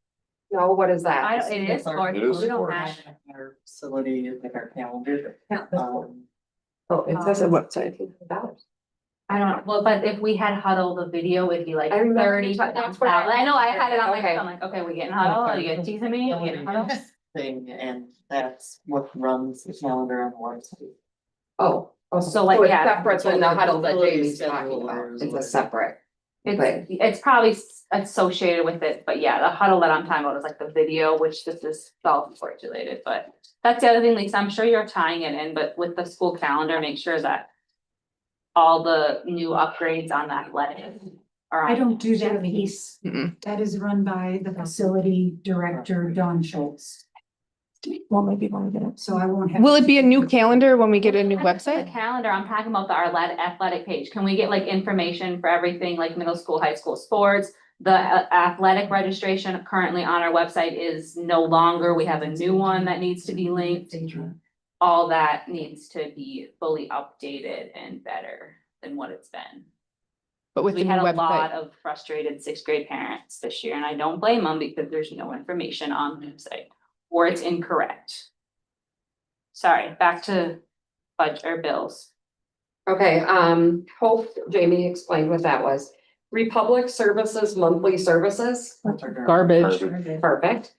S6: No, what is that?
S1: It is sports,
S2: It is
S1: we don't
S11: Or
S1: have.
S11: our facility, like our calendar.
S6: Oh, it says a website.
S1: I don't know, well, but if we had huddle, the video would be like
S6: I remember
S1: 30.
S6: that's what I-
S1: I know, I had it on my
S6: Okay.
S1: phone, like, okay, we getting huddle, are you teasing me? We getting huddle?
S11: Thing, and that's what runs the calendar on the website.
S6: Oh,
S1: So like,
S6: it's
S1: yeah.
S6: separate than the huddle that
S11: Facility
S6: Jamie's talking about.
S11: schedule is
S6: It's a
S11: what-
S6: separate.
S1: It's probably associated with it, but yeah, the huddle that I'm talking about is like the video, which this is self-sports related, but. That's the other thing, Lisa, I'm sure you're tying it in, but with the school calendar, make sure that. All the new upgrades on that athletic. are
S7: I
S1: on
S7: don't do that piece.
S4: Mm-mm.
S7: That is run by the facility director, Dawn Schultz.
S4: Well, maybe when we get it.
S7: So I won't have.
S4: Will it be a new calendar when we get a new
S1: The
S4: website?
S1: calendar, I'm talking about our athletic page. Can we get like information for everything like middle school, high school sports? The athletic registration currently on our website is no longer. We have a new one that needs to be linked. All that needs to be fully updated and better than what it's been.
S4: But with
S1: We
S4: the new
S1: had a lot
S4: website?
S1: of frustrated sixth grade parents this year, and I don't blame them because there's no information on the website, or it's incorrect. Sorry, back to budget or bills.
S6: Okay, hope Jamie explained what that was. Republic Services monthly services,
S11: That's our
S4: Garbage.
S6: perfect.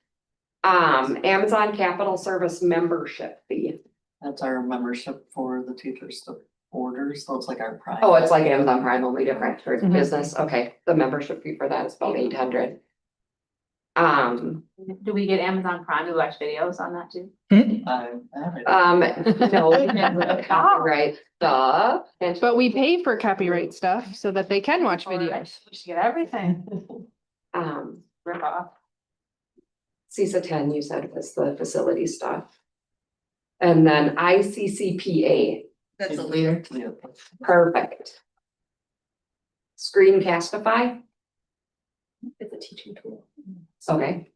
S6: Amazon Capital Service membership fee.
S11: That's our membership for the teachers to order, so it's like our prime.
S6: Oh, it's like Amazon Prime, only different for
S4: Mhm.
S6: business, okay, the membership fee for that is about 800.
S1: Do we get Amazon Prime to watch videos on that too?
S11: I have it.
S6: No, copyright stuff. And
S4: But we pay for copyright stuff so that they can watch
S1: Or
S4: videos.
S1: We should get everything. Rip off.
S6: CISA 10, you said was the facility stuff. And then ICCPA,
S16: That's a leader.
S11: Yeah.
S6: perfect. Screencastify,
S1: It's a teaching tool.
S6: okay.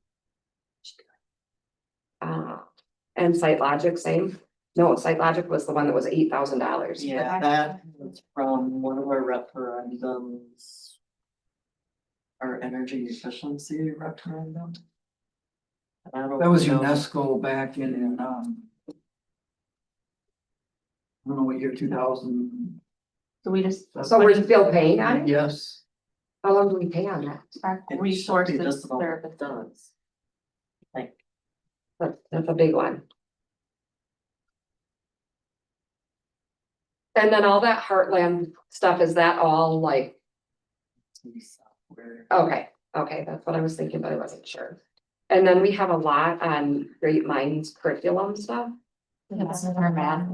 S6: And SiteLogic, same. No, SiteLogic was the one that was $8,000.
S11: Yeah, that was from one of our referendums. Our energy efficiency referendum. I don't
S9: That was
S11: know.
S9: UNESCO back in, I don't know what year, 2000.
S1: So we just.
S6: So we're still paying on it?
S9: Yes.
S6: How long do we pay on that?
S1: Our
S11: It should be
S1: resources
S11: just about
S1: service.
S11: done. Like,
S6: That's a big one. And then all that Heartland stuff, is that all like,
S11: software.
S6: okay, that's what I was thinking, but I wasn't sure. And then we have a lot on Great Minds curriculum stuff.
S1: That's our math.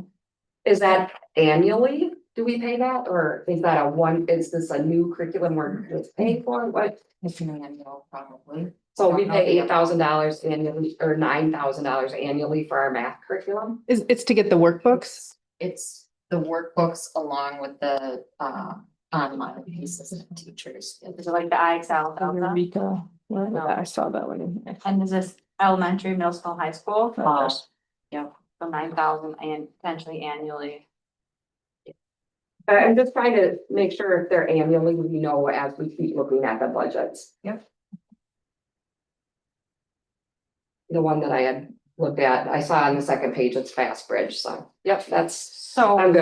S6: Is that annually? Do we pay that, or is that is this a new curriculum we're just paying for? What?
S10: It's an annual probably.
S6: So we pay $8,000 annually or $9,000 annually for our math curriculum?
S4: It's to get the workbooks?
S10: It's the workbooks along with the online pieces and teachers.
S1: Is it like the IXL?
S4: Eureka.
S1: No.
S4: I saw that one in here.
S1: And is this elementary, middle school, high school?
S10: Yep.
S1: So 9,000 and potentially annually.
S6: I'm just trying to make sure if they're annually, we know as we keep looking at the budgets.
S10: Yep.
S6: The one that I had looked at, I saw on the second page, it's Fast Bridge, so, yep,
S1: So
S6: I'm good.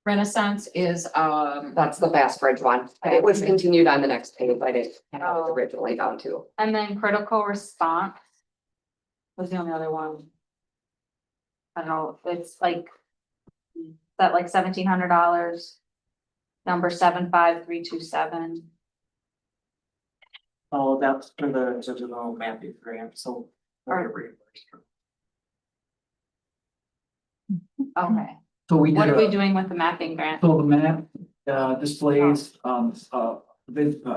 S10: Renaissance is,
S6: that's the Fast Bridge one. It was continued on the next page, but it was
S1: Oh.
S6: originally down to.
S1: And then critical response was the only other one. I don't know, it's like, that like $1,700. Number 75327.
S11: Oh, that's for the digital mapping grant, so. we're reimbursed.
S1: Okay,
S9: So we
S1: what
S9: did
S1: are we
S9: a,
S1: doing with the mapping grant?
S9: so the map, displays,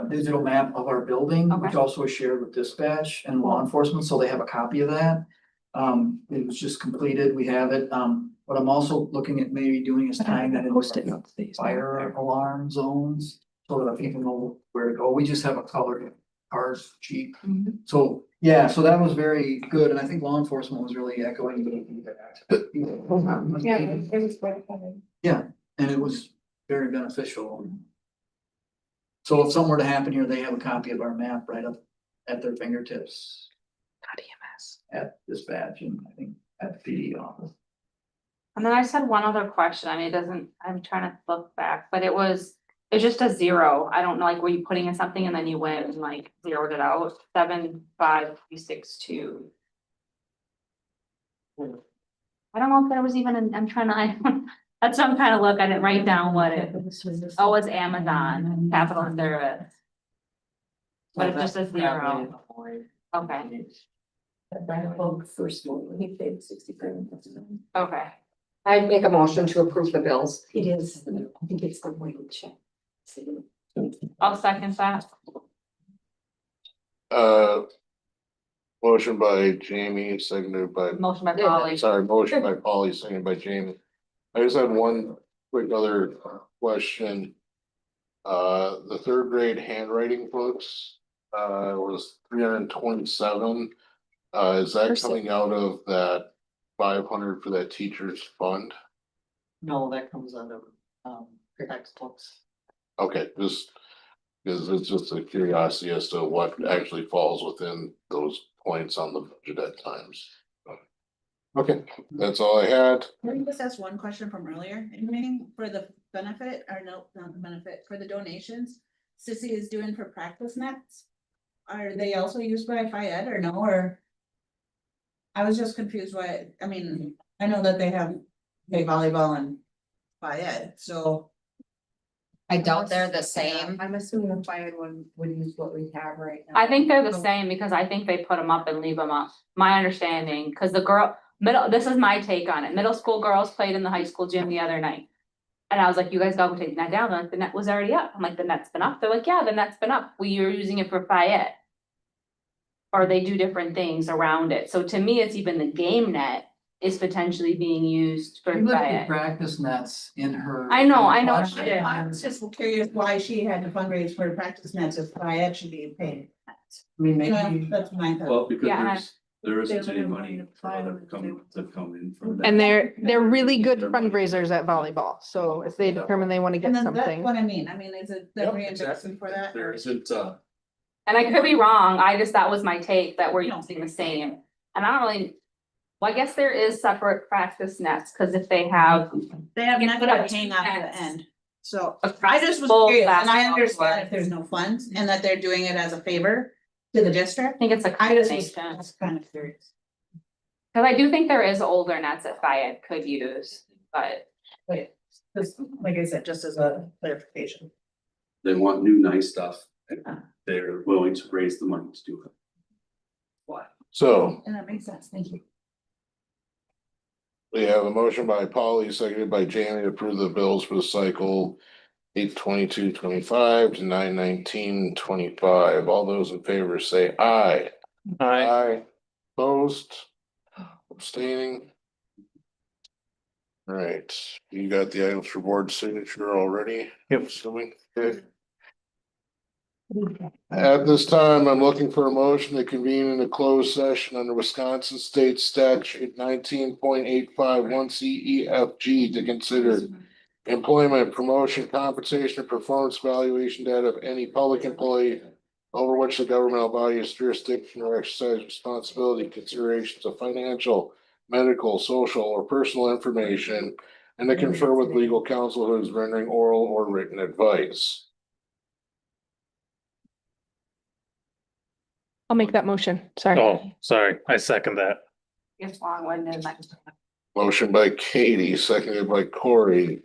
S9: digital map of our building, which
S1: Okay.
S9: also is shared with dispatch and law enforcement, so they have a copy of that. It was just completed. We have it. What I'm also looking at maybe doing is tying that
S4: Post-it
S9: into
S4: notes that you sent
S9: fire
S4: there.
S9: alarm zones. So that people know where to go. We just have a colored cars cheap. So, yeah, so that was very good. And I think law enforcement was really echoing.
S5: Yeah, it was quite funny.
S9: Yeah, and it was very beneficial. So if something were to happen here, they have a copy of our map right up at their fingertips.
S4: Not EMS.
S9: At dispatch and I think at the PD office.
S1: And then I just had one other question. I mean, it doesn't, I'm trying to look back, but it's just a zero. I don't know, like, were you putting in something and then you went and like zeroed it out? 75362. I don't know if there was even, I'm trying to, that's what I'm trying to look. I didn't write down what it, oh, it's Amazon, capital service. But it's just a zero. Okay,
S7: First one, he paid 65.
S1: okay.
S6: I'd make a motion to approve the bills.
S7: It is, I think it's the way to check.
S1: I'll second that.
S2: Motion by Jamie, seconded by,
S1: Motion by Polly.
S2: sorry, motion by Polly, seconded by Jamie. I just had one quick other question. The third grade handwriting books, was 327. Is that coming out of that 500 for that teacher's fund?
S11: No, that comes out of, textbooks.
S2: Okay, just, because it's just a curiosity as to what actually falls within those points on the budget at times. Okay, that's all I had.
S16: Let me just ask one question from earlier in the meeting for the benefit, or no, not the benefit, for the donations. Sissy is doing for practice nets. Are they also used by FIED or no, or? I was just confused why, I mean, I know that they have play volleyball and FIED, so.
S10: I doubt they're the same.
S3: I'm assuming the fire one would use what we have right now.
S1: I think they're the same because I think they put them up and leave them up. My understanding, because the girl, this is my take on it. Middle school girls played in the high school gym the other night. And I was like, you guys gotta take the net down. They're like, the net was already up. I'm like, the net's been up. They're like, yeah, the net's been up. We are using it for FIED. Or they do different things around it. So to me, it's even the game net is potentially being used for
S9: You look at the
S1: FIED.
S9: practice nets in her.
S1: I know.
S9: Budget.
S1: she did.
S16: I was just curious why she had to fundraise for practice nets if FIED should be paying.
S9: I mean, maybe.
S16: That's my thought.
S15: Well, because
S1: Yeah, and
S15: there isn't
S3: They
S15: any
S3: would have
S15: money
S3: wanted to
S15: for
S3: file
S15: other
S3: it,
S15: to come in from that.
S4: And they're really good fundraisers at volleyball. So if they determine they want to get
S16: And then that's
S4: something.
S16: what I mean, is it the
S15: Yep,
S16: reimbursement for that?
S15: There
S16: or-
S15: isn't,
S1: And I could be wrong. That was my take, that we're using the same. And I don't really, well, I guess there is separate practice nets, because if they have.
S16: They have
S1: You
S16: nets
S1: put
S16: that
S1: up
S16: hang
S1: two
S16: off
S1: nets.
S16: the end, so
S1: across
S16: I just was
S1: both
S16: curious, and I
S1: basketball
S16: understand if
S1: courts.
S16: there's no funds and that they're doing it as a favor to the
S1: I
S16: district.
S1: think it's a
S16: I just
S1: combination.
S16: was kind of curious.
S1: Cause I do think there is older nets that FIAD could use, but
S16: Just, like I said, just as a clarification.
S15: they want new nice stuff and they're willing to raise the money to do it. Why?
S2: So
S16: And that makes sense, thank you.
S2: we have a motion by Polly, seconded by Jamie to approve the bills for the cycle 8/22/25 to 9/19/25. All those in favor say aye. Aye. Opposed, abstaining. All right, you got the items for board signature already?
S14: Yep.
S2: Assuming, okay. At this time, I'm looking for a motion to convene in a closed session under Wisconsin State Statute 19.851 CEFG to consider employment, promotion, compensation, or performance evaluation data of any public employee over which the governmental body has jurisdiction or exercise responsibility, considerations of financial, medical, social, or personal information, and to confer with legal counsel who is rendering oral or written advice.
S4: I'll make that motion. Sorry.
S14: Oh, sorry, I second that.
S1: it's long, wasn't it?
S2: Motion by Katie, seconded by Corey.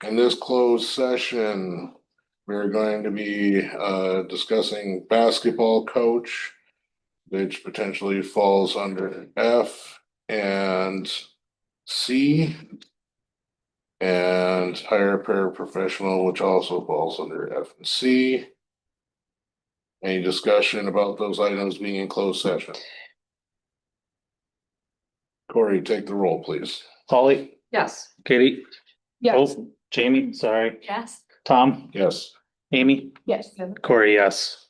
S2: In this closed session, we're going to be discussing basketball coach, which potentially falls under F and C. And hire paraprofessional, which also falls under F and C. Any discussion about those items being in closed session? Corey, take the roll, please.
S14: Holly,
S6: Yes.
S14: Katie,
S4: Yes.
S14: oh, Jamie, sorry,
S1: Yes.
S14: Tom,
S2: Yes.
S14: Amy,
S4: Yes.
S14: Corey, yes.